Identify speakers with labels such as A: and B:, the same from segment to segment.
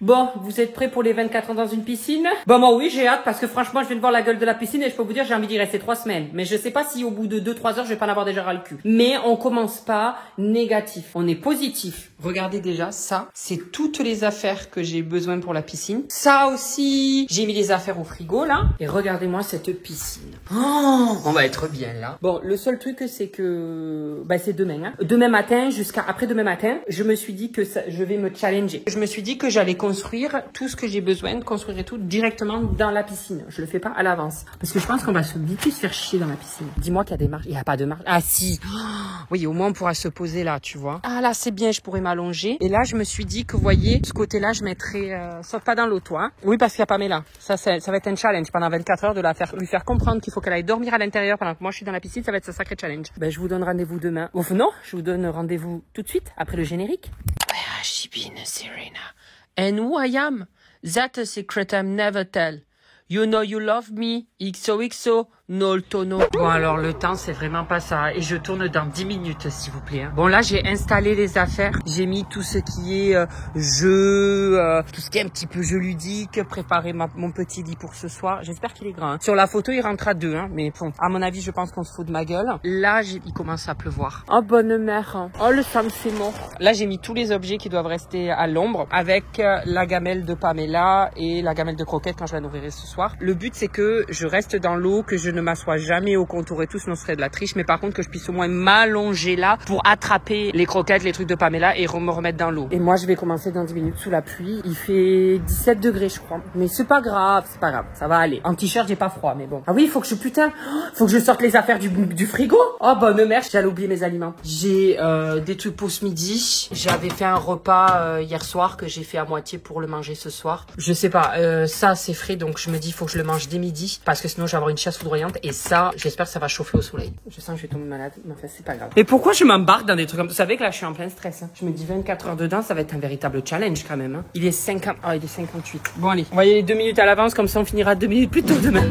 A: Bon, vous êtes prêts pour les 24 ans dans une piscine? Bon, moi oui, j'ai hâte parce que franchement, je viens de voir la gueule de la piscine et je peux vous dire, j'ai envie d'y rester 3 semaines. Mais je sais pas si au bout de 2-3 heures, je vais pas en avoir déjà ras le cul. Mais on commence pas négatif, on est positif. Regardez déjà, ça, c'est toutes les affaires que j'ai besoin pour la piscine. Ça aussi, j'ai mis les affaires au frigo là. Et regardez-moi cette piscine. Oh, on va être bien là. Bon, le seul truc, c'est que, bah, c'est demain. Hein. Demain matin jusqu'à après demain matin, je me suis dit que ça, je vais me challenger. Je me suis dit que j'allais construire tout ce que j'ai besoin de construire et tout directement dans la piscine. Je le fais pas à l'avance. Parce que je pense qu'on va se vite se faire chier dans la piscine. Dis-moi qu'il y a des marches. Il n'y a pas de marche. Ah si. Oh, oui, au moins on pourra se poser là, tu vois. Ah là, c'est bien, je pourrais m'allonger. Et là, je me suis dit que, vous voyez, ce côté-là, je mettrais... sauf pas dans l'eau, toi. Hein. Oui, parce qu'il y a Pamela. Ça va être un challenge pendant 24 heures de lui faire comprendre qu'il faut qu'elle aille dormir à l'intérieur pendant que moi je suis dans la piscine. Ça va être un sacré challenge. Ben, je vous donne rendez-vous demain. Ouf, non, je vous donne rendez-vous tout de suite, après le générique. Where has she been, Serena? And who I am? That's a secret I'm never tell. You know you love me. XOXO. No tono. Bon, alors le temps, c'est vraiment pas ça. Et je tourne dans 10 minutes, s'il vous plaît. Hein. Bon, là, j'ai installé les affaires. J'ai mis tout ce qui est jeu, tout ce qui est un petit peu jeu ludique. Préparer mon petit lit pour ce soir. J'espère qu'il est grand. Hein. Sur la photo, il rentre à 2. Hein, mais bon, à mon avis, je pense qu'on se fout de ma gueule. Là, il commence à pleuvoir. Oh, bonne mère. Hein. Oh, le Sam, c'est mort. Là, j'ai mis tous les objets qui doivent rester à l'ombre avec la gamelle de Pamela et la gamelle de croquettes quand je la nourrirai ce soir. Le but, c'est que je reste dans l'eau, que je ne m'assois jamais au contour et tout, sinon ce serait de la triche, mais par contre que je puisse au moins m'allonger là pour attraper les croquettes, les trucs de Pamela et me remettre dans l'eau. Et moi, je vais commencer dans 10 minutes sous la pluie. Il fait 17 degrés, je crois. Mais c'est pas grave, ça va aller. En t-shirt, j'ai pas froid, mais bon. Ah oui, faut que je sorte les affaires du frigo. Oh, bonne mère, j'allais oublier mes aliments. J'ai des trucs pour ce midi. J'avais fait un repas hier soir que j'ai fait à moitié pour le manger ce soir. Je sais pas, ça c'est frais, donc je me dis, faut que je le mange dès midi, parce que sinon je vais avoir une chasse foudroyante. Et ça, j'espère que ça va chauffer au soleil. Je sens que je vais tomber malade, mais enfin, c'est pas grave. Et pourquoi je m'embarque dans des trucs comme ça? Vous savez que là, je suis en plein stress. Hein. Je me dis 24 heures dedans, ça va être un véritable challenge quand même. Hein. Il est 50... Ah, il est 58. Bon, allez. On va y aller 2 minutes à l'avance, comme ça on finira 2 minutes plus tôt demain.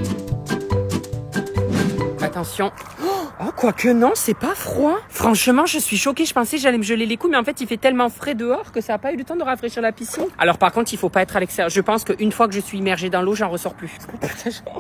A: Attention. Oh, quoique non, c'est pas froid. Franchement, je suis choquée. Je pensais que j'allais me geler les coups, mais en fait, il fait tellement frais dehors que ça n'a pas eu le temps de rafraîchir la piscine. Alors, par contre, il faut pas être à l'extérieur. Je pense qu'une fois que je suis immergée dans l'eau, j'en ressors plus.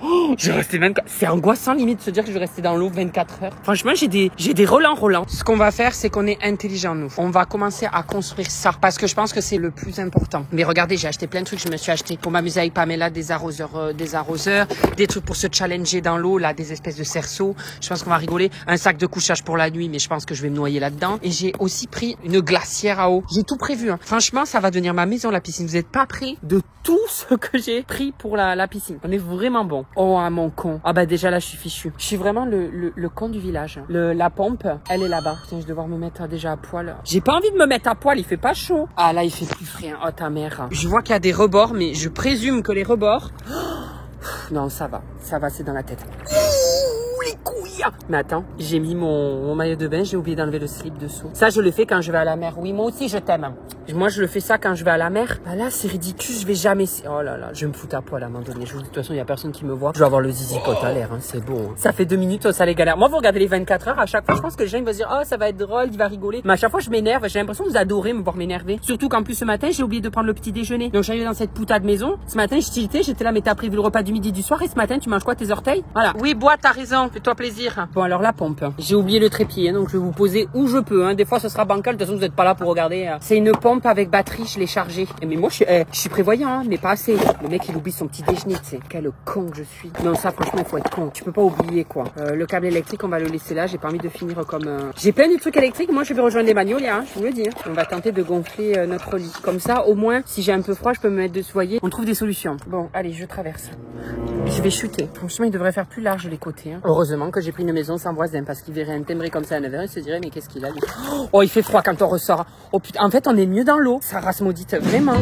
A: Oh, je vais rester 24... C'est angoissant, limite, de se dire que je vais rester dans l'eau 24 heures. Franchement, j'ai des relents. Ce qu'on va faire, c'est qu'on est intelligent, nous. On va commencer à construire ça, parce que je pense que c'est le plus important. Mais regardez, j'ai acheté plein de trucs. Je me suis acheté pour m'amuser avec Pamela des arroseurs, des trucs pour se challenger dans l'eau, là, des espèces de cerceaux. Je pense qu'on va rigoler. Un sac de couchage pour la nuit, mais je pense que je vais me noyer là-dedans. Et j'ai aussi pris une glacière à eau. J'ai tout prévu. Hein. Franchement, ça va devenir ma maison, la piscine. Vous n'êtes pas prêts de tout ce que j'ai pris pour la piscine. On est vraiment bon. Oh, ah, mon con. Ah bah déjà là, je suis fichu. Je suis vraiment le con du village. La pompe, elle est là-bas. Putain, je vais devoir me mettre déjà à poil. J'ai pas envie de me mettre à poil, il fait pas chaud. Ah là, il fait plus frais. Hein. Oh, ta mère. Je vois qu'il y a des rebords, mais je présume que les rebords... Non, ça va, c'est dans la tête. Les couilles. Mais attends, j'ai mis mon maillot de bain, j'ai oublié d'enlever le slip dessous. Ça, je le fais quand je vais à la mer. Oui, moi aussi, je t'aime. Moi, je le fais ça quand je vais à la mer. Ah là, c'est ridicule, je vais jamais... Oh là là, je vais me foutre à poil à un moment donné. Je vous dis, de toute façon, il y a personne qui me voit. Je vais avoir le zizi pote à l'air, hein, c'est bon. Hein. Ça fait 2 minutes, ça les galère. Moi, vous regardez les 24 heures, à chaque fois, je pense que les gens ils vont se dire, oh, ça va être drôle, il va rigoler. Mais à chaque fois, je m'énerve. J'ai l'impression que vous adorez me voir m'énerver. Surtout qu'en plus, ce matin, j'ai oublié de prendre le petit déjeuner. Donc, j'arrivais dans cette putain de maison. Ce matin, je tiltais, j'étais là, mais t'as prévu le repas du midi du soir. Et ce matin, tu manges quoi, tes orteils? Voilà. Oui, bois, t'as raison. Fais-toi plaisir. Bon, alors la pompe. J'ai oublié le trépied, hein, donc je vais vous poser où je peux. Hein. Des fois, ce sera bancal. De toute façon, vous n'êtes pas là pour regarder. Hein. C'est une pompe avec batterie, je l'ai chargée. Mais moi, je suis prévoyant, hein, mais pas assez. Le mec, il oublie son petit déjeuner, tu sais. Quel con que je suis. Non, ça, franchement, il faut être con. Tu peux pas oublier, quoi. Le câble électrique, on va le laisser là. J'ai pas envie de finir comme... J'ai plein de trucs électriques. Moi, je vais rejoindre les Magnolia, hein, je vous le dis. Hein. On va tenter de gonfler notre lit. Comme ça, au moins, si j'ai un peu froid, je peux me mettre dessus. Voyez, on trouve des solutions. Bon, allez, je traverse. Je vais chuter. Franchement, il devrait faire plus large les côtés. Hein. Heureusement que j'ai pris une maison sans voisin parce qu'il verrait un timbré comme ça à 9h, il se dirait mais qu'est-ce qu'il a lui. Oh, il fait froid quand on ressort. Oh putain, en fait, on est mieux dans l'eau. Ça race maudite, vraiment.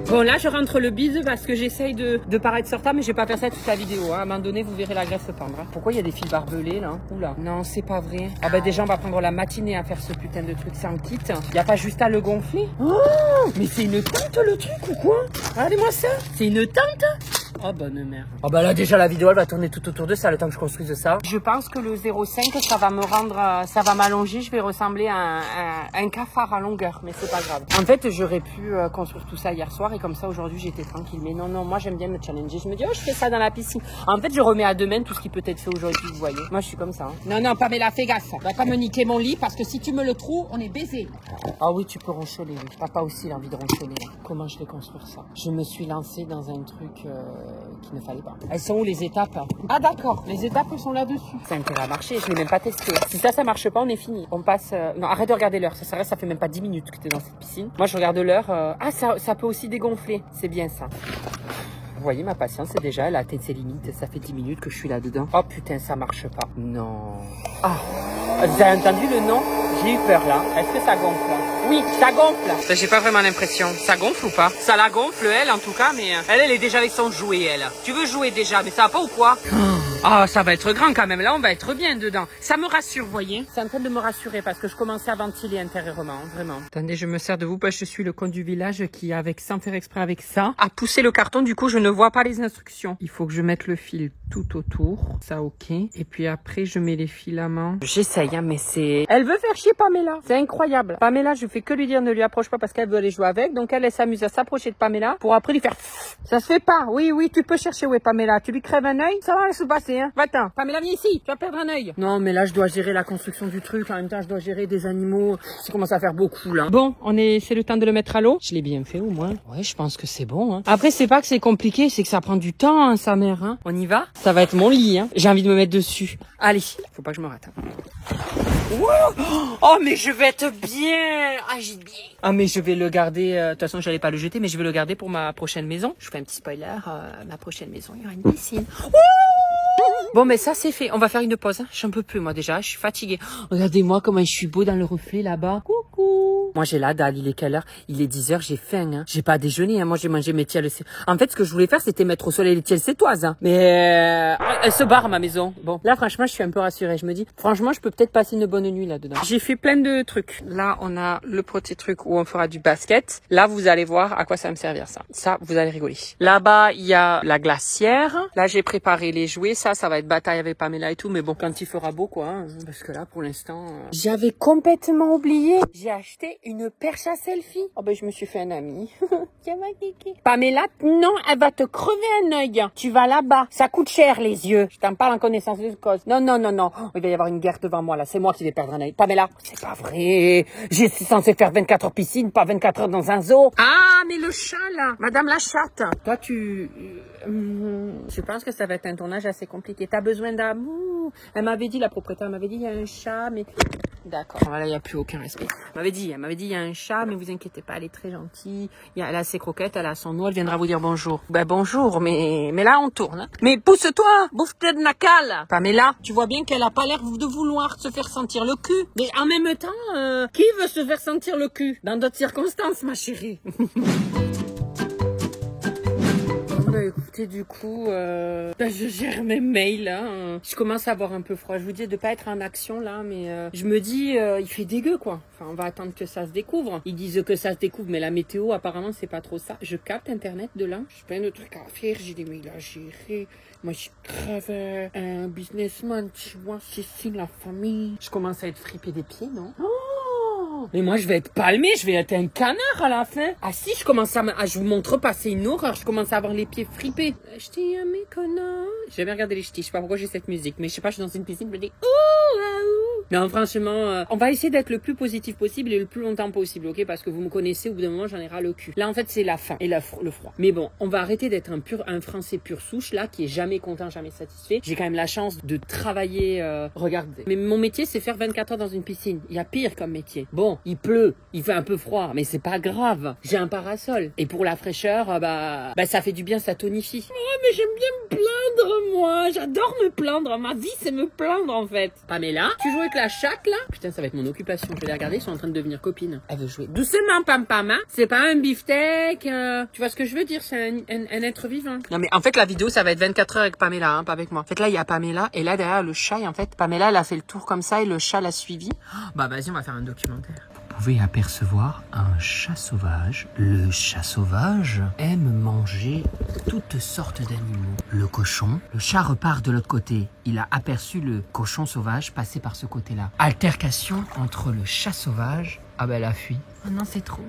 A: Bon, là, je rentre le bise parce que j'essaye de paraître sur table, mais je vais pas faire ça toute la vidéo. Hein. À un moment donné, vous verrez la graisse se pendre. Hein. Pourquoi il y a des fils barbelés, là? Oula. Non, c'est pas vrai. Ah bah déjà, on va prendre la matinée à faire ce putain de truc sans kit. Il y a pas juste à le gonfler? Oh, mais c'est une tente, le truc, ou quoi? Regardez-moi ça. C'est une tente? Oh bonne mère. Oh bah là déjà la vidéo elle va tourner tout autour de ça le temps que je construise ça. Je pense que le 0,5 ça va me rendre, ça va m'allonger, je vais ressembler à un cafard à longueur, mais c'est pas grave. En fait j'aurais pu construire tout ça hier soir et comme ça aujourd'hui j'étais tranquille. Mais non, moi j'aime bien me challenger. Je me dis oh je fais ça dans la piscine. En fait je remets à demain tout ce qui peut être fait aujourd'hui, vous voyez. Moi je suis comme ça. Hein. Non, Pamela, fais gaffe. Va pas me niquer mon lit parce que si tu me le trouves, on est baisé. Ah oui, tu peux ronchonner. Oui. Papa aussi a envie de ronchonner. Là. Comment je vais construire ça? Je me suis lancée dans un truc qu'il ne fallait pas. Elles sont où les étapes? Ah d'accord, les étapes sont là-dessus. Ça a marché, je l'ai même pas testé. Si ça marche pas, on est fini. On passe... Non, arrête de regarder l'heure. Ça fait même pas 10 minutes que tu es dans cette piscine. Moi, je regarde l'heure. Ah, ça peut aussi dégonfler. C'est bien ça. Vous voyez, ma patience, c'est déjà, elle a atteint ses limites. Ça fait 10 minutes que je suis là-dedans. Oh putain, ça marche pas. Non. Ah, vous avez entendu le nom? J'ai eu peur là. Est-ce que ça gonfle là? Oui, ça gonfle. J'ai pas vraiment l'impression. Ça gonfle ou pas? Ça la gonfle, elle, en tout cas, mais elle est déjà avec son jouet, elle. Tu veux jouer déjà, mais ça va pas ou quoi? Ah, ça va être grand quand même. Là, on va être bien dedans. Ça me rassure, vous voyez. C'est en train de me rassurer parce que je commençais à ventiler intérieurement, vraiment. Attendez, je me sers de vous parce que je suis le con du village qui, avec sans faire exprès avec ça, a poussé le carton. Du coup, je ne vois pas les instructions. Il faut que je mette le fil tout autour. Ça, ok. Et puis après, je mets les filaments. J'essaye, hein, mais c'est... Elle veut faire chier Pamela. C'est incroyable. Pamela, je fais que lui dire ne lui approche pas parce qu'elle veut aller jouer avec. Donc, elle s'amuse à s'approcher de Pamela pour après lui faire... Ça se fait pas. Oui, tu peux chercher où est Pamela. Tu lui crèves un œil. Ça va se passer, hein. Va-t'en. Pamela, viens ici. Tu vas perdre un œil. Non, mais là, je dois gérer la construction du truc. En même temps, je dois gérer des animaux. Ça commence à faire beaucoup, là. Bon, c'est le temps de le mettre à l'eau. Je l'ai bien fait, au moins. Ouais, je pense que c'est bon, hein. Après, c'est pas que c'est compliqué, c'est que ça prend du temps, hein, sa mère, hein. On y va? Ça va être mon lit, hein. J'ai envie de me mettre dessus. Allez. Faut pas que je me rate. Hein. Wow. Oh, mais je vais être bien. Ah, j'ai bien. Ah, mais je vais le garder. De toute façon, j'allais pas le jeter, mais je vais le garder pour ma prochaine maison. Je fais un petit spoiler. Ma prochaine maison, il y aura une piscine. Bon, mais ça, c'est fait. On va faire une pause. Hein. J'en peux plus, moi, déjà. Je suis fatiguée. Regardez-moi comment je suis beau dans le reflet, là-bas. Coucou. Moi, j'ai la dalle. Il est quelle heure? Il est 10h. J'ai faim, hein. J'ai pas déjeuné, hein. Moi, j'ai mangé mes tiels. En fait, ce que je voulais faire, c'était mettre au soleil les tiels sétoises, hein. Mais, elle se barre, ma maison. Bon. Là, franchement, je suis un peu rassurée. Je me dis, franchement, je peux peut-être passer une bonne nuit là-dedans. J'ai fait plein de trucs. Là, on a le petit truc où on fera du basket. Là, vous allez voir à quoi ça va me servir, ça. Ça, vous allez rigoler. Là-bas, il y a la glacière. Là, j'ai préparé les jouets. Ça va être bataille avec Pamela et tout, mais bon, quand il fera beau, quoi, hein, parce que là, pour l'instant... J'avais complètement oublié. J'ai acheté une perche à selfie. Oh ben, je me suis fait un ami. Pamela, non, elle va te crever un œil. Tu vas là-bas. Ça coûte cher, les yeux. Je t'en parle en connaissance de cause. Non. Oh, il va y avoir une guerre devant moi, là. C'est moi qui vais perdre un œil. Pamela, c'est pas vrai. J'ai censé faire 24 heures piscine, pas 24 heures dans un zoo. Ah, mais le chat, là. Madame la chatte. Toi, je pense que ça va être un tournage assez compliqué. T'as besoin d'amour. Elle m'avait dit, la propriétaire m'avait dit, il y a un chat, mais... D'accord, voilà, il n'y a plus aucun respect. Elle m'avait dit, il y a un chat, mais vous inquiétez pas, elle est très gentille. Elle a ses croquettes, elle a son eau, elle viendra vous dire bonjour. Ben bonjour, mais là on tourne. Hein. Mais pousse-toi, bouffe-toi de nacal. Pamela, tu vois bien qu'elle a pas l'air de vouloir se faire sentir le cul. Mais en même temps, qui veut se faire sentir le cul? Dans d'autres circonstances, ma chérie. Bah écoutez, du coup, je gère mes mails là. Hein. Je commence à avoir un peu froid. Je vous dis de pas être en action là, mais je me dis, il fait dégueu quoi. Enfin, on va attendre que ça se découvre. Ils disent que ça se découvre, mais la météo apparemment c'est pas trop ça. Je capte internet de là. J'ai plein de trucs à faire. J'ai des mails à gérer. Moi, je suis grave un businessman, tu vois. C'est la famille. Je commence à être fripée des pieds, non? Mais moi, je vais être palmée, je vais être un canard à la fin. Ah si, je commence je vous montre pas, c'est une horreur. Je commence à avoir les pieds fripés. Ch'ti à mes connards. J'ai jamais regardé les ch'tis, je sais pas pourquoi j'ai cette musique. Mais je sais pas, je suis dans une piscine, je me dis ouh, ouh. Non, franchement, on va essayer d'être le plus positif possible et le plus longtemps possible, ok? Parce que vous me connaissez, au bout d'un moment, j'en ai ras le cul. Là, en fait, c'est la faim et le froid. Mais bon, on va arrêter d'être un Français pur souche, là, qui est jamais content, jamais satisfait. J'ai quand même la chance de travailler, regardez. Mais mon métier, c'est faire 24 heures dans une piscine. Il y a pire comme métier. Bon, il pleut, il fait un peu froid, mais c'est pas grave. J'ai un parasol. Et pour la fraîcheur, bah ça fait du bien, ça tonifie. Ouais, mais j'aime bien me plaindre, moi. J'adore me plaindre. Ma vie, c'est me plaindre, en fait. Pamela, tu joues avec la chatte, là? Putain, ça va être mon occupation. Je vais les regarder, ils sont en train de devenir copines. Elle veut jouer. Doucement, pam, hein. C'est pas un beefsteak. Tu vois ce que je veux dire? C'est un être vivant. Non, mais en fait, la vidéo, ça va être 24 heures avec Pamela, hein, pas avec moi. En fait, là, il y a Pamela, et là, derrière, le chat, et en fait, Pamela, elle a fait le tour comme ça, et le chat l'a suivi. Oh, bah, vas-y, on va faire un documentaire. pouvez apercevoir un chat sauvage. Le chat sauvage aime manger toutes sortes d'animaux. Le cochon, le chat repart de l'autre côté. Il a aperçu le cochon sauvage passer par ce côté-là. Altercation entre le chat sauvage. Ah bah elle a fui. Oh non, c'est trop.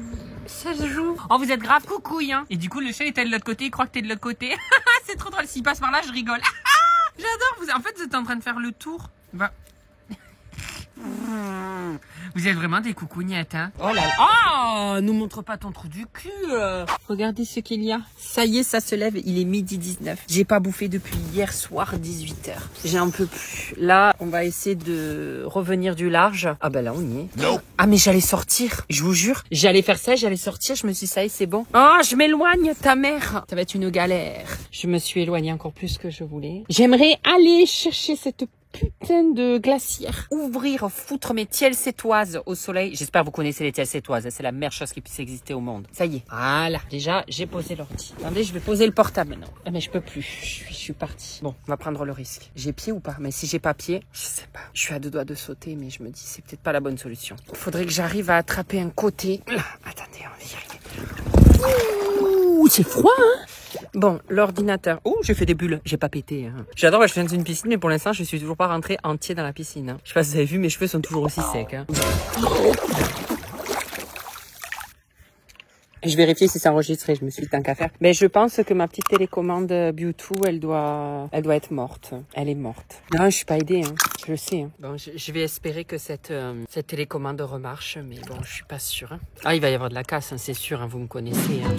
A: Ça se joue. Oh, vous êtes grave coucouille, hein. Et du coup, le chat est de l'autre côté, il croit que t'es de l'autre côté. C'est trop drôle. S'il passe par là, je rigole. J'adore. En fait, vous êtes en train de faire le tour. Bah. Vous êtes vraiment des coucougnettes, hein. Oh là là. Oh, nous montre pas ton trou du cul. Regardez ce qu'il y a. Ça y est, ça se lève. Il est midi 19. J'ai pas bouffé depuis hier soir 18h. J'en peux plus. Là, on va essayer de revenir du large. Ah bah là, on y est. Non. Ah mais j'allais sortir. Je vous jure. J'allais faire ça, j'allais sortir. Je me suis dit, ça y est, c'est bon. Oh, je m'éloigne, ta mère. Ça va être une galère. Je me suis éloignée encore plus que je voulais. J'aimerais aller chercher cette putain de glacière. Ouvrir, foutre mes tiels sétoises au soleil. J'espère que vous connaissez les tiels sétoises. C'est la meilleure chose qui puisse exister au monde. Ça y est. Voilà. Déjà, j'ai posé l'ordi. Attendez, je vais poser le portable maintenant. Ah, mais je peux plus. Je suis partie. Bon, on va prendre le risque. J'ai pied ou pas? Mais si j'ai pas pied, je sais pas. Je suis à deux doigts de sauter, mais je me dis, c'est peut-être pas la bonne solution. Il faudrait que j'arrive à attraper un côté. Là. Attendez, on va y arriver. Ouh, c'est froid, hein? Bon, l'ordinateur. Oh, j'ai fait des bulles. J'ai pas pété. Hein. J'adore, je suis dans une piscine, mais pour l'instant, je suis toujours pas rentrée entier dans la piscine. Hein. Je sais pas si vous avez vu, mes cheveux sont toujours aussi secs. Hein. Je vérifie si c'est enregistré, je me suis dit tant qu'à faire. Mais je pense que ma petite télécommande Bluetooth, elle doit être morte. Elle est morte. Non, je suis pas aidée, hein. Je le sais. Hein. Bon, je vais espérer que cette télécommande remarche, mais bon, je suis pas sûre. Hein. Ah, il va y avoir de la casse, hein, c'est sûr, hein, vous me connaissez. Hein.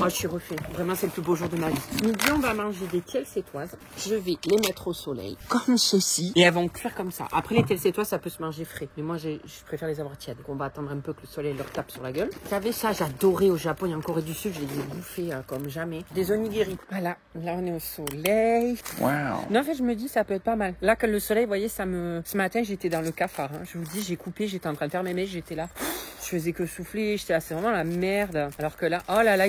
A: Oh, je suis refait. Vraiment, c'est le plus beau jour de ma vie. Midi, on va manger des tiels sétoises. Je vais les mettre au soleil, comme ceci. Et elles vont cuire comme ça. Après, les tiels sétoises, ça peut se manger frais. Mais moi, je préfère les avoir tièdes. Donc, on va attendre un peu que le soleil leur tape sur la gueule. Vous savez ça, j'adorais au Japon et en Corée du Sud. Je les ai bouffés comme jamais. Des onigiri. Voilà. Là, on est au soleil. Wow. Non, en fait, je me dis, ça peut être pas mal. Là, que le soleil, vous voyez, ce matin, j'étais dans le cafard. Hein. Je vous dis, j'ai coupé, j'étais en train de faire mes mails, j'étais là. Je faisais que souffler. J'étais là, c'est vraiment la merde. Alors que là, oh là là,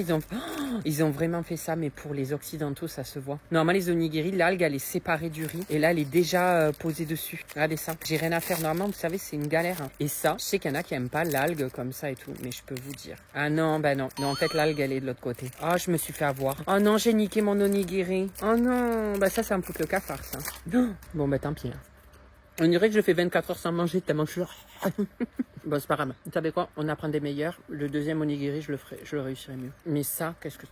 A: ils ont vraiment fait ça, mais pour les occidentaux, ça se voit. Normalement, les onigiri, l'algue, elle est séparée du riz. Et là, elle est déjà posée dessus. Regardez ça. J'ai rien à faire. Normalement, vous savez, c'est une galère. Hein. Et ça, je sais qu'il y en a qui aiment pas l'algue comme ça et tout. Mais je peux vous dire. Ah non, ben non. Non, en fait, l'algue, elle est de l'autre côté. Ah, je me suis fait avoir. Oh non, j'ai niqué mon onigiri. Oh non. Bah ça me fout le cafard, ça. Bon, bah tant pis. Hein. On dirait que je fais 24 heures sans manger tellement je suis... Bon, c'est pas grave. Vous savez quoi? On apprend des meilleurs. Le deuxième onigiri, je le réussirai mieux. Mais ça, qu'est-ce que...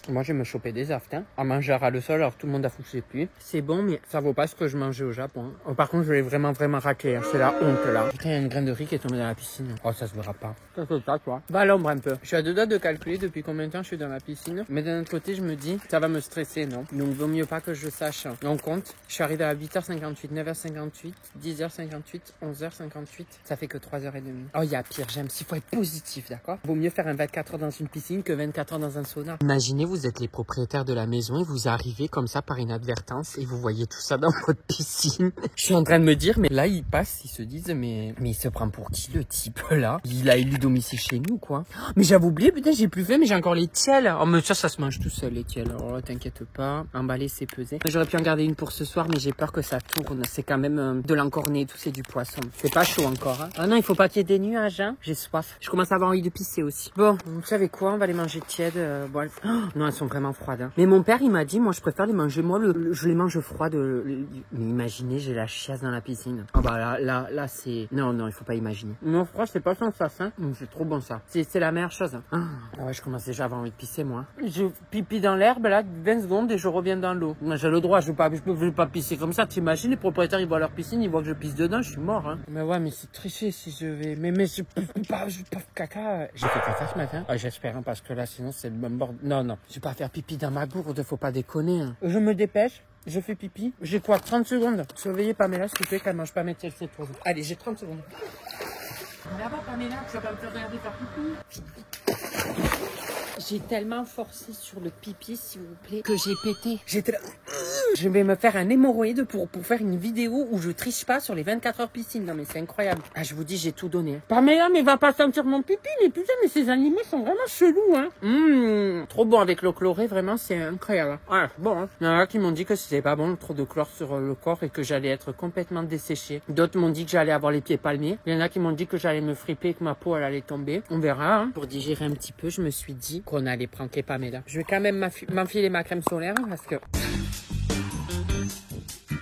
A: Moi, je vais me choper des aftes, hein. À manger à ras le sol, alors tout le monde a foutu plus. C'est bon, mais ça vaut pas ce que je mangeais au Japon. Oh, par contre, je l'ai vraiment raclé. Hein. C'est la honte, là. Putain, il y a une graine de riz qui est tombée dans la piscine. Oh, ça se verra pas. Qu'est-ce que ça, toi? Va à l'ombre un peu. Je suis à deux doigts de calculer depuis combien de temps je suis dans la piscine. Mais d'un autre côté, je me dis, ça va me stresser, non? Donc, vaut mieux pas que je sache. On compte. Je suis arrivé à 8h58, 9h58, 10h58, 11h58. Ça fait que 3h30. Oh, il y a pire. J'aime. S'il faut être positif, d'accord? Vaut mieux faire un 24 heures dans une piscine que 24 heures dans un sauna. Imaginez, vous êtes les propriétaires de la maison et vous arrivez comme ça par inadvertance et vous voyez tout ça dans votre piscine. Je suis en train de me dire, mais là, ils passent, ils se disent, mais il se prend pour qui, le type, là? Il a élu domicile chez nous, quoi. Mais j'avais oublié, putain, j'ai plus fait, mais j'ai encore les tiels. Oh, mais ça se mange tout seul, les tiels. Alors, t'inquiète pas. Emballer, c'est pesé. J'aurais pu en garder une pour ce soir, mais j'ai peur que ça tourne. C'est quand même de l'encorné, tout, c'est du poisson. C'est pas chaud encore, hein. Ah non, il faut pas qu'il y ait des nuages, hein. J'ai soif. Je commence à avoir envie de pisser aussi. Bon, vous savez quoi? On va les manger tièdes. Bon, oh, non, elles sont vraiment froides, hein. Mais mon père, il m'a dit, moi, je préfère les manger. Moi, je les mange froides. Mais imaginez, j'ai la chiasse dans la piscine. Ah bah là, c'est... Non, il faut pas imaginer. Non, froid, c'est pas sans ça, hein. C'est trop bon, ça. C'est la meilleure chose. Ah ouais, je commence déjà à avoir envie de pisser, moi. Je pipi dans l'herbe, là, 20 secondes et je reviens dans l'eau. Moi, j'ai le droit, je veux pas pisser comme ça. T'imagines, les propriétaires, ils voient leur piscine, ils voient que je pisse dedans, je suis mort, hein. Mais ouais, mais c'est triché si je vais... Mais je peux pas caca. J'ai fait caca ce matin. Ah, j'espère, hein, parce que là, sinon, c'est le même bord. Non, je vais pas faire pipi dans ma gourde, faut pas déconner, hein. Je me dépêche. Je fais pipi. J'ai quoi? 30 secondes. Surveillez Pamela, s'il vous plaît, qu'elle mange pas mes tiels sétoises. Allez, j'ai 30 secondes. Là-bas, Pamela, ça va me faire regarder faire pipi. J'ai tellement forcé sur le pipi, s'il vous plaît, que j'ai pété. J'étais là. Je vais me faire un hémorroïde pour faire une vidéo où je triche pas sur les 24 heures piscine. Non mais c'est incroyable. Ah je vous dis j'ai tout donné. Pamela mais va pas sentir mon pipi. Mais putain mais ces animaux sont vraiment chelous hein. Trop bon avec l'eau chlorée vraiment c'est incroyable. Ouais bon hein. Il y en a qui m'ont dit que c'était pas bon trop de chlore sur le corps et que j'allais être complètement desséché. D'autres m'ont dit que j'allais avoir les pieds palmés. Il y en a qui m'ont dit que j'allais me friper et que ma peau elle allait tomber. On verra hein. Pour digérer un petit peu je me suis dit qu'on allait pranker Pamela. Je vais quand même m'enfiler ma crème solaire parce que...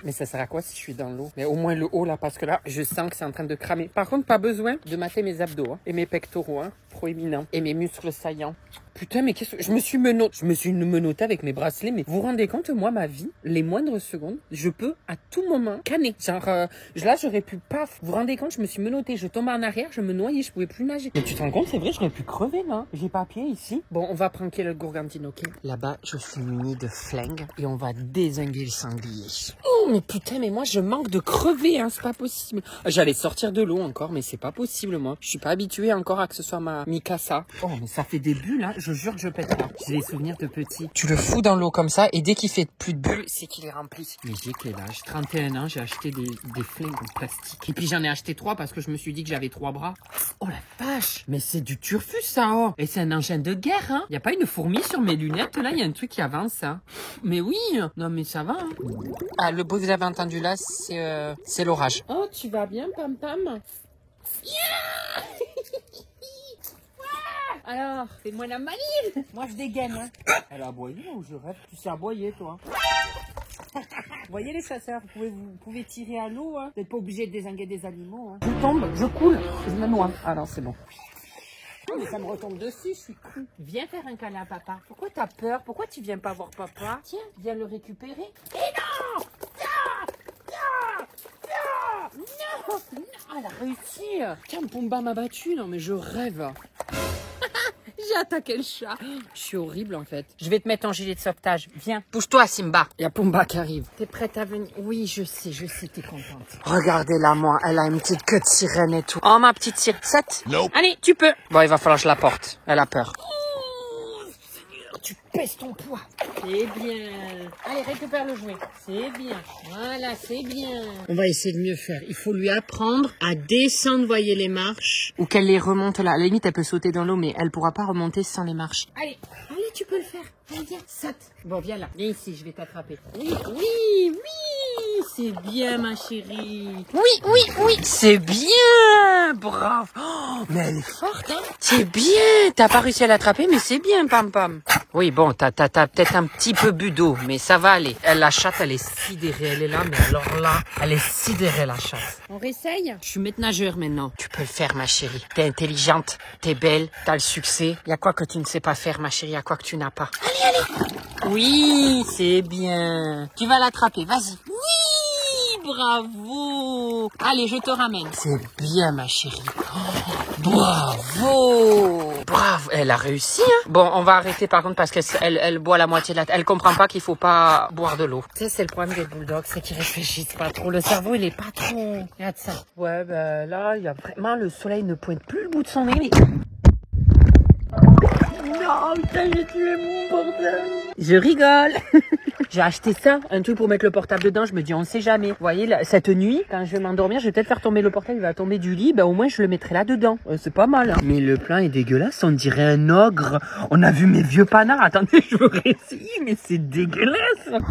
A: Mais ça sert à quoi si je suis dans l'eau? Mais au moins le haut là, parce que là, je sens que c'est en train de cramer. Par contre, pas besoin de mater mes abdos hein, et mes pectoraux, hein, proéminents, et mes muscles saillants. Putain, mais qu'est-ce que... Je me suis menottée avec mes bracelets, mais vous vous rendez compte, moi, ma vie, les moindres secondes, je peux à tout moment canner. Genre, là, j'aurais pu, paf. Vous vous rendez compte, je me suis menottée, je tombe en arrière, je me noyais, je pouvais plus nager. Mais tu te rends compte, c'est vrai, j'aurais pu crever, là. J'ai pas pied ici. Bon, on va pranker le gourgandine, ok? Là-bas, je suis muni de flingue et on va dézinguer le sanglier. Oh, mais putain, mais moi, je manque de crever, hein, c'est pas possible. J'allais sortir de l'eau encore, mais c'est pas possible, moi. Je suis pas habituée encore à que ce soit ma Mikasa. Oh, mais ça fait des bulles, hein. Je jure que je pète pas. J'ai des souvenirs de petit. Tu le fous dans l'eau comme ça et dès qu'il fait plus de bulles, c'est qu'il est rempli. Mais j'ai quel âge? 31 ans, j'ai acheté des flingues en plastique. Et puis j'en ai acheté 3 parce que je me suis dit que j'avais 3 bras. Oh la vache! Mais c'est du turfus ça, oh! Et c'est un engin de guerre, hein? Y a pas une fourmi sur mes lunettes là? Y a un truc qui avance, hein? Mais oui! Non mais ça va, hein? Ah, le bruit que vous avez entendu là, c'est l'orage. Oh, tu vas bien, Pam Pam? Yeah! Alors, fais-moi la maline. Moi, je dégaine. Hein. Elle a aboyé ou je rêve? Tu sais aboyer, toi. Vous voyez les chasseurs, vous pouvez tirer à l'eau. Hein. Vous n'êtes pas obligé de dézinguer des animaux. Hein. Je tombe, je coule, je me noie. Ah non, c'est bon. Oh, mais ça me retombe dessus, je suis crue. Viens faire un câlin à papa. Pourquoi t'as peur? Pourquoi tu viens pas voir papa? Tiens, viens le récupérer. Et non! Non! Non! Elle a réussi. Tiens, Pumba m'a battu. Non, mais je rêve. J'ai attaqué le chat. Je suis horrible en fait. Je vais te mettre en gilet de sauvetage. Viens. Pousse-toi, Simba. Il y a Pumba qui arrive. T'es prête à venir? Oui, je sais, t'es contente. Regardez-la, moi. Elle a une petite queue de sirène et tout. Oh, ma petite sirène. 7. Nope. Allez, tu peux. Bon, il va falloir que je la porte. Elle a peur. Tu pèses ton poids. C'est bien. Allez, récupère le jouet. C'est bien. Voilà, c'est bien. On va essayer de mieux faire. Il faut lui apprendre à descendre, voyez, les marches. Ou qu'elle les remonte là. À la limite, elle peut sauter dans l'eau, mais elle pourra pas remonter sans les marches. Allez, allez, tu peux le faire. Allez, viens, saute. Bon, viens là. Viens ici, je vais t'attraper. Oui, oui, oui. C'est bien, ma chérie. Oui, oui, oui. C'est bien. Bravo. Oh, mais elle est forte, hein. C'est bien. T'as pas réussi à l'attraper, mais c'est bien, Pam Pam. Oui, bon, t'as peut-être un petit peu bu d'eau, mais ça va aller. La chatte, elle est sidérée. Elle est là, mais alors là, elle est sidérée, la chatte. On réessaye? Je suis maître nageur maintenant. Tu peux le faire, ma chérie. T'es intelligente, t'es belle, t'as le succès. Y a quoi que tu ne sais pas faire, ma chérie? Y a quoi que tu n'as pas? Allez, allez. Oui, c'est bien. Tu vas l'attraper, vas-y. Oui, bravo. Allez, je te ramène. C'est bien, ma chérie. Oh, bravo. Bravo. Elle a réussi, hein. Bon, on va arrêter par contre parce qu'elle boit la moitié de la... Elle comprend pas qu'il faut pas boire de l'eau. Tu sais, c'est le problème des bulldogs, c'est qu'ils réfléchissent pas trop. Le cerveau, il est pas trop... Regarde ça. Ouais, ben là, il y a vraiment... Le soleil ne pointe plus le bout de son nez, mais... Non, putain, j'ai tué mon bordel. Je rigole. J'ai acheté ça, un truc pour mettre le portable dedans. Je me dis, on sait jamais. Vous voyez, là, cette nuit, quand je vais m'endormir, je vais peut-être faire tomber le portable. Il va tomber du lit. Ben, au moins, je le mettrai là-dedans. C'est pas mal. Hein. Mais le plan est dégueulasse. On dirait un ogre. On a vu mes vieux panards. Attendez, je veux réessayer, mais c'est dégueulasse.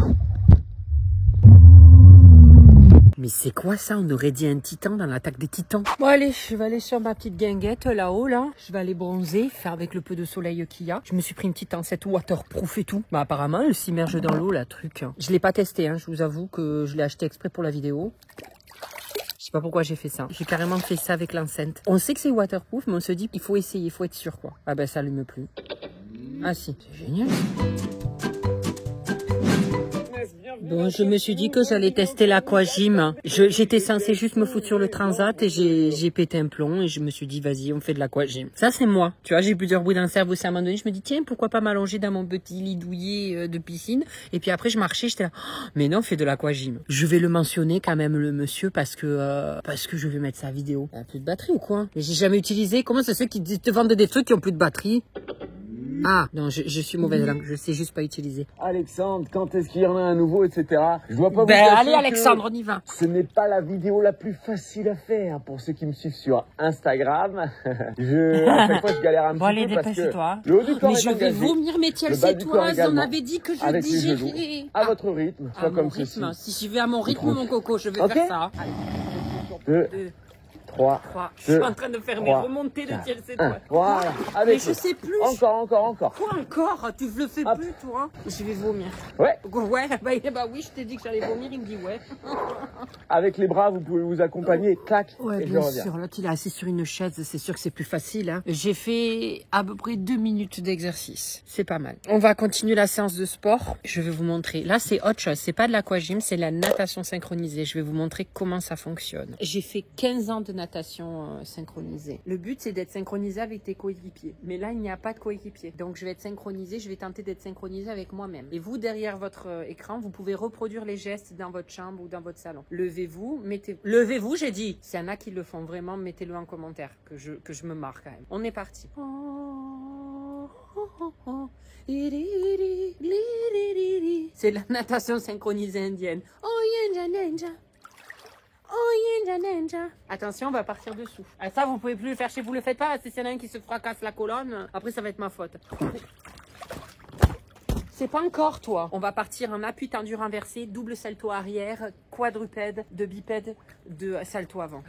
A: Mais c'est quoi ça? On aurait dit un titan dans l'attaque des titans. Bon allez, je vais aller sur ma petite guinguette là-haut là. Je vais aller bronzer, faire avec le peu de soleil qu'il y a. Je me suis pris une petite ancette waterproof et tout. Bah apparemment elle s'immerge dans l'eau la truc. Je l'ai pas testé, hein. Je vous avoue que je l'ai acheté exprès pour la vidéo. Je sais pas pourquoi j'ai fait ça. J'ai carrément fait ça avec l'enceinte. On sait que c'est waterproof, mais on se dit il faut essayer, il faut être sûr quoi. Ah ben ça allume plus. Ah si, c'est génial. Bon, je me suis dit que j'allais tester l'aquagym. J'étais censée juste me foutre sur le transat et j'ai pété un plomb et je me suis dit, vas-y, on fait de l'aquagym. Ça, c'est moi. Tu vois, j'ai plusieurs bruits dans le cerveau. C'est à un moment donné, je me dis, tiens, pourquoi pas m'allonger dans mon petit lit douillet de piscine? Et puis après, je marchais, j'étais là, oh, mais non, fais de l'aquagym. Je vais le mentionner quand même, le monsieur, parce que je vais mettre sa vidéo. Il n'y a plus de batterie ou quoi? Mais j'ai jamais utilisé. Comment c'est ceux qui te vendent des trucs qui ont plus de batterie? Ah, non, je suis mauvaise langue, je sais juste pas utiliser.
B: Alexandre, quand est-ce qu'il y en a un nouveau, etc. Je dois pas vous
A: Ben,
B: cacher
A: allez,
B: que
A: Alexandre, on y va.
B: ce n'est pas la vidéo la plus facile à faire pour ceux qui me suivent sur Instagram. À chaque fois, je galère un
A: Bon,
B: petit
A: allez,
B: peu parce que
A: dépêche-toi.
B: le haut du corps
A: Mais
B: est
A: je vais
B: engagé.
A: vomir mes tiels
B: Le bas du corps
A: cétoises, on
B: également.
A: avait dit que je
B: Avec les genoux,
A: digérais.
B: à votre rythme, soit
A: À
B: comme
A: mon
B: ceci.
A: rythme, si je vais à mon rythme, mon coco, je vais
B: Ok.
A: faire ça.
B: 2,
A: 2,
B: 3,
A: 3. Je suis en train de faire mes
B: 3,
A: remontées de
B: 4,
A: tiels
B: 1.
A: cétoises.
B: Voilà.
A: Mais
B: Avec
A: je sais plus.
B: Encore.
A: Quoi encore? Tu le fais
B: Hop.
A: plus, toi? Je vais vomir.
B: Ouais.
A: Ouais, bah oui, je t'ai dit que j'allais vomir, il me dit ouais.
B: Avec les bras, vous pouvez vous accompagner. Clac.
A: Ouais,
B: et je
A: bien
B: reviens.
A: sûr. Là, il est assis sur une chaise, c'est sûr que c'est plus facile. Hein. J'ai fait à peu près 2 minutes d'exercice. C'est pas mal. On va continuer la séance de sport. Je vais vous montrer. Là, c'est autre chose. C'est pas de l'aquagym, c'est la natation synchronisée. Je vais vous montrer comment ça fonctionne. J'ai fait 15 ans de natation synchronisée. Le but, c'est d'être synchronisé avec tes coéquipiers. Mais là, il n'y a pas de coéquipiers. Donc, je vais être synchronisée. Je vais tenter d'être synchronisée avec moi-même. Et vous, derrière votre écran, vous pouvez reproduire les gestes dans votre chambre ou dans votre salon. Levez-vous, Levez-vous, j'ai dit. S'il y en a qui le font vraiment, mettez-le en commentaire, que je me marre quand même. On est parti. C'est la natation synchronisée indienne. Attention, on va partir dessous. Ah, ça, vous pouvez plus le faire chez vous, le faites pas, parce que s'il y en a un qui se fracasse la colonne, après ça va être ma faute. C'est pas encore toi. On va partir en appui tendu renversé, double salto arrière, quadrupède, de bipède, de salto avant.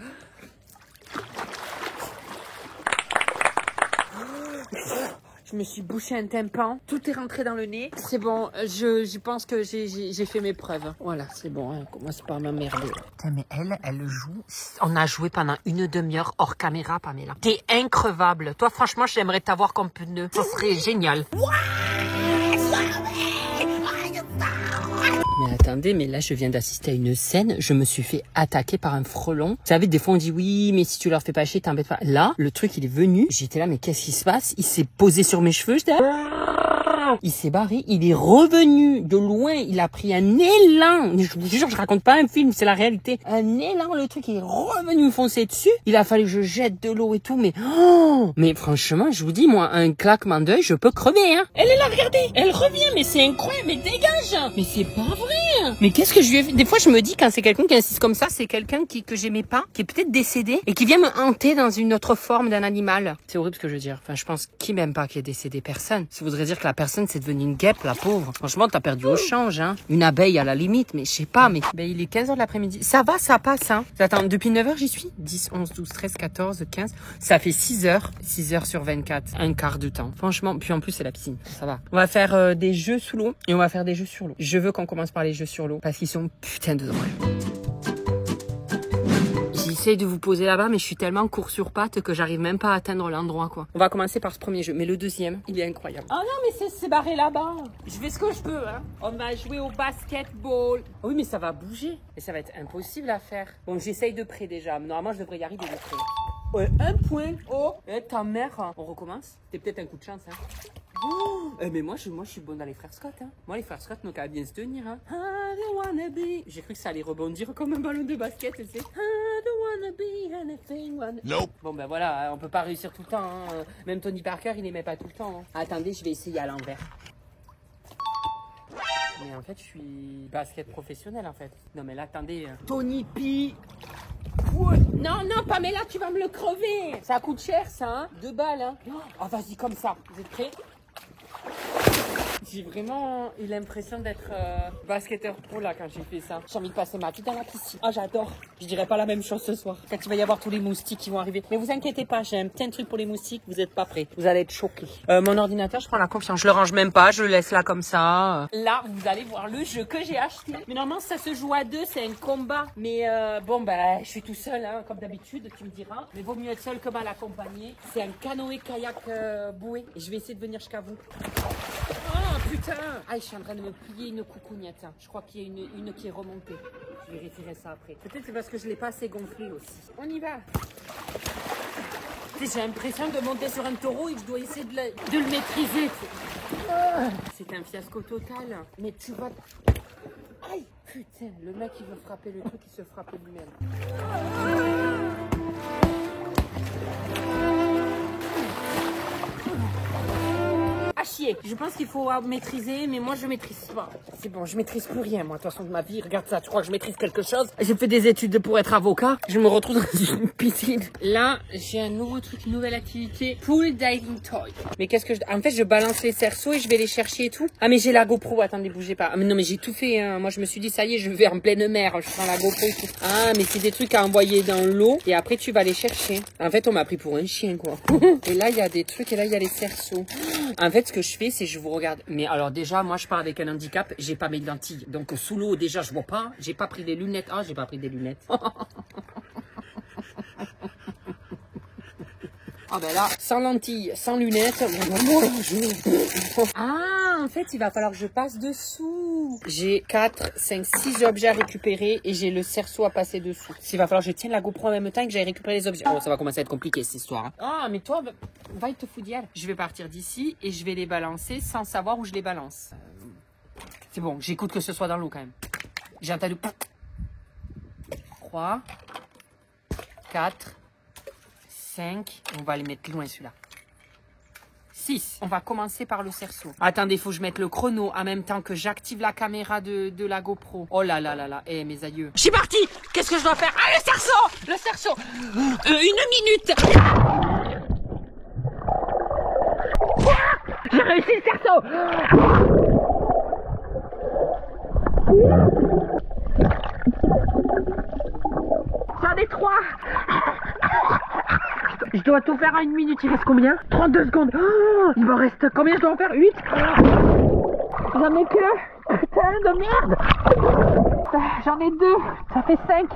A: Je me suis bouché un tympan, tout est rentré dans le nez. C'est bon, je pense que j'ai fait mes preuves. Voilà, c'est bon, hein, on commence par m'emmerder. Putain, mais elle joue. On a joué pendant une demi-heure hors caméra, Pamela. T'es increvable. Toi, franchement, j'aimerais t'avoir comme pneu. Ça serait génial. Mais attendez, mais là je viens d'assister à une scène, je me suis fait attaquer par un frelon. Vous savez, des fois on dit oui, mais si tu leur fais pas chier, t'embêtes pas. Là, le truc il est venu, j'étais là, mais qu'est-ce qui se passe? Il s'est posé sur mes cheveux, j'étais là. Il s'est barré, il est revenu de loin, il a pris un élan. Je vous jure, je raconte pas un film, c'est la réalité. Un élan, le truc il est revenu me foncer dessus. Il a fallu que je jette de l'eau et tout, mais mais franchement, je vous dis, moi, un claquement d'œil, je peux crever, hein. Elle est là, regardez, elle revient, mais c'est incroyable, mais dégage. Mais c'est pas vrai. Mais qu'est-ce que je lui ai fait? Des fois, je me dis, quand c'est quelqu'un qui insiste comme ça, c'est quelqu'un que j'aimais pas, qui est peut-être décédé et qui vient me hanter dans une autre forme d'un animal. C'est horrible ce que je veux dire. Enfin, je pense qui m'aime pas qui est décédé, personne. Ça voudrait dire que la personne c'est devenu une guêpe, la pauvre. Franchement, t'as perdu au change, hein. Une abeille à la limite, mais je sais pas, mais ben, il est 15h de l'après-midi. Ça va, ça passe, hein. Attends, depuis 9h, j'y suis. 10, 11, 12, 13, 14, 15. Ça fait 6h. 6h sur 24. Un quart du temps. Franchement, puis en plus, c'est la piscine. Ça va. On va faire des jeux sous l'eau et on va faire des jeux sur l'eau. Je veux qu'on commence par les jeux sur l'eau parce qu'ils sont putain de drôles. J'essaye de vous poser là-bas, mais je suis tellement court sur pattes que j'arrive même pas à atteindre l'endroit, quoi. On va commencer par ce premier jeu, mais le deuxième, il est incroyable. Oh non, mais c'est barré là-bas. Je fais ce que je peux, hein. On va jouer au basketball. Oh oui, mais ça va bouger. Et ça va être impossible à faire. Bon, j'essaye de près déjà. Normalement, je devrais y arriver de près. Ouais, un point. Oh, ta mère. On recommence. C'était peut-être un coup de chance, hein. Oh, mais moi je suis bonne dans les frères Scott, hein. Moi les frères Scott n'ont qu'à bien se tenir, hein. I don't wanna be. J'ai cru que ça allait rebondir comme un ballon de basket, tu sais. I don't wanna be anything. Nope. Bon ben voilà, on peut pas réussir tout le temps, hein. Même Tony Parker il aimait pas tout le temps, hein. Attendez, je vais essayer à l'envers. Mais en fait je suis basket professionnel en fait. Non mais là attendez, Tony P. Non, non, Pamela, tu vas me le crever. Ça coûte cher, ça, hein. 2 balles, hein. Oh, vas-y, comme ça. Vous êtes prêts? J'ai vraiment eu l'impression d'être basketteur pro là quand j'ai fait ça. J'ai envie de passer ma vie dans la piscine. Ah, j'adore. Je dirais pas la même chose ce soir. Quand il va y avoir tous les moustiques qui vont arriver. Mais vous inquiétez pas, j'ai un petit truc pour les moustiques. Vous êtes pas prêts. Vous allez être choqués. Mon ordinateur, je prends la confiance. Je le range même pas. Je le laisse là comme ça. Là, vous allez voir le jeu que j'ai acheté. Mais normalement, ça se joue à 2. C'est un combat. Mais bon, bah, je suis tout seul, hein, comme d'habitude, tu me diras. Mais vaut mieux être seul que mal accompagné. C'est un canoë-kayak bouée. Et je vais essayer de venir jusqu'à vous. Oh putain! Ah, je suis en train de me plier une coucougnette. Je crois qu'il y a une qui est remontée. Je vérifierai ça après. Peut-être c'est parce que je l'ai pas assez gonflé aussi. On y va! J'ai l'impression de monter sur un taureau et que je dois essayer de le maîtriser. C'est un fiasco total. Mais tu vas... Aïe! Putain, le mec il veut frapper le truc, il se frappe lui-même. compliqué. Je pense qu'il faut maîtriser, mais moi je maîtrise pas. C'est bon, je maîtrise plus rien, moi, de toute façon de ma vie. Regarde ça, tu crois que je maîtrise quelque chose? J'ai fait des études pour être avocat. Je me retrouve dans une piscine. Là, j'ai un nouveau truc, une nouvelle activité. Pool diving toy. Mais qu'est-ce que je... En fait, je balance les cerceaux et je vais les chercher et tout. Ah, mais j'ai la GoPro. Attendez, bougez pas. Ah, mais non, mais j'ai tout fait. Hein. Moi, je me suis dit, ça y est, je vais en pleine mer. Je prends la GoPro et tout. Ah, mais c'est des trucs à envoyer dans l'eau. Et après, tu vas les chercher. En fait, on m'a pris pour un chien, quoi. Et là, il y a des trucs et là, il y a les cerceaux. En fait, ce que je fais, c'est je vous regarde. Mais alors, déjà, moi, je pars avec un handicap. J'ai pas mes lentilles. Donc, sous l'eau, déjà, je vois pas. J'ai pas pris des lunettes. Ah, j'ai pas pris des lunettes. Ah ben là, sans lentilles, sans lunettes. Ah, en fait, il va falloir que je passe dessous. J'ai 4, 5, 6 objets à récupérer et j'ai le cerceau à passer dessous. Il va falloir que je tienne la GoPro en même temps et que j'aille récupérer les objets. Oh, ça va commencer à être compliqué cette histoire. Hein. Ah, mais toi, va te foutre d'hier. Je vais partir d'ici et je vais les balancer sans savoir où je les balance. C'est bon, j'écoute que ce soit dans l'eau quand même. J'ai entendu 3, 4, 5, on va les mettre loin celui-là. 6, on va commencer par le cerceau. Attendez, il faut que je mette le chrono en même temps que j'active la caméra de la GoPro. Oh là là là là, eh mes aïeux. Je suis parti. Qu'est-ce que je dois faire? Ah, le cerceau. Le cerceau. 1 minute. J'ai réussi le cerceau. J'en ai 3. Je dois tout faire en 1 minute. Il reste combien? 32 secondes. Oh, il me reste combien? Je dois en faire 8. J'en ai que... Putain de merde. J'en ai 2. Ça fait 5.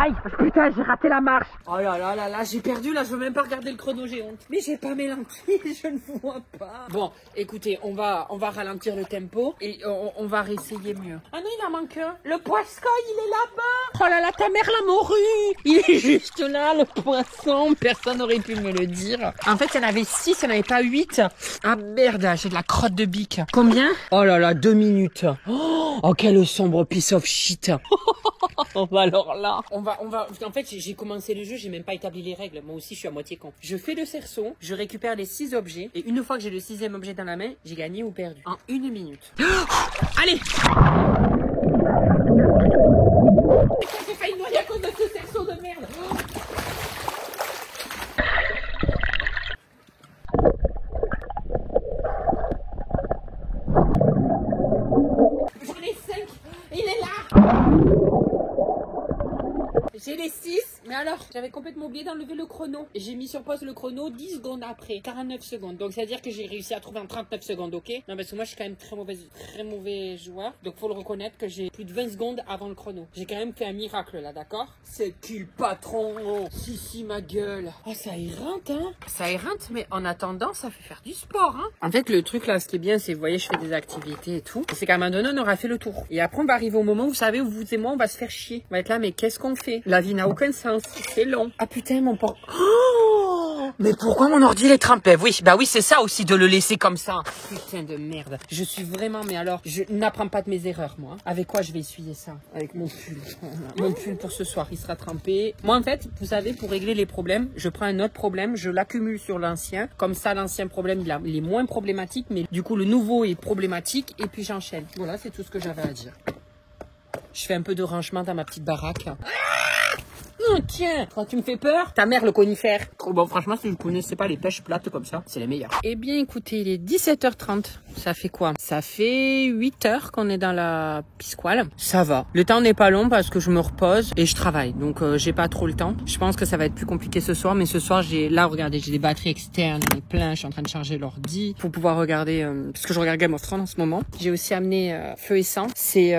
A: Aïe. Putain, j'ai raté la marche. Oh là là là là, j'ai perdu là. Je veux même pas regarder le chrono, j'ai honte. Mais j'ai pas mes lentilles, je ne vois pas. Bon, écoutez, on va ralentir le tempo et on va réessayer mieux. Ah non, il en manque un. Le poisson, il est là-bas. Oh là là, ta mère l'a morue. Il est juste là, le poisson. Personne n'aurait pu me le dire. En fait, il y en avait 6, il n'y en avait pas 8. Ah merde, j'ai de la crotte de bique. Combien? Oh là là, 2 minutes. Oh, quel sombre piece of shit. Alors là, on va. En fait, j'ai commencé le jeu, j'ai même pas établi les règles. Moi aussi, je suis à moitié con. Je fais le cerceau, je récupère les 6 objets, et une fois que j'ai le 6e objet dans la main, j'ai gagné ou perdu. En 1 minute. Allez. J'ai failli mourir à cause de ce cerceau de merde. J'en ai 5. Il est là. J'ai les 6, mais alors, j'avais complètement oublié d'enlever le chrono. Et j'ai mis sur pause le chrono 10 secondes après, 49 secondes. Donc, c'est-à-dire que j'ai réussi à trouver en 39 secondes, ok? Non, parce que moi, je suis quand même très mauvais joueur. Donc, faut le reconnaître que j'ai plus de 20 secondes avant le chrono. J'ai quand même fait un miracle, là, d'accord? C'est qui le patron? Si, ma gueule. Oh, ça éreinte, hein? Ça éreinte, mais en attendant, ça fait faire du sport, hein? En fait, le truc, là, ce qui est bien, c'est, vous voyez, je fais des activités et tout. C'est qu'à un moment donné, on aura fait le tour. Et après, on va arriver au moment où, vous savez, où vous et moi, on va se faire chier. On va être là, mais qu'est-ce qu'on fait? La vie n'a aucun sens, c'est long. Ah putain, mon porc... Oh, mais pourquoi mon ordi est trempé? Oui, bah oui, c'est ça aussi de le laisser comme ça. Putain de merde. Je suis vraiment... Mais alors, je n'apprends pas de mes erreurs, moi. Avec quoi je vais essuyer ça? Avec mon pull. Mon pull pour ce soir, il sera trempé. Moi, en fait, vous savez, pour régler les problèmes, je prends un autre problème, je l'accumule sur l'ancien. Comme ça, l'ancien problème, il est moins problématique, mais du coup, le nouveau est problématique. Et puis, j'enchaîne. Voilà, c'est tout ce que j'avais à dire. Je fais un peu de rangement dans ma petite baraque. Oh, tiens, quand tu me fais peur, ta mère le conifère. Oh, bon, franchement, si vous connaissez pas les pêches plates comme ça, c'est les meilleures. Eh bien, écoutez, il est 17h30. Ça fait quoi? Ça fait 8 heures qu'on est dans la pisquale. Ça va. Le temps n'est pas long parce que je me repose et je travaille. Donc, j'ai pas trop le temps. Je pense que ça va être plus compliqué ce soir. Mais ce soir, là, regardez, j'ai des batteries externes. J'en ai plein. Je suis en train de charger l'ordi pour pouvoir regarder, parce que je regarde Game of Thrones en ce moment. J'ai aussi amené Feu et Sang. C'est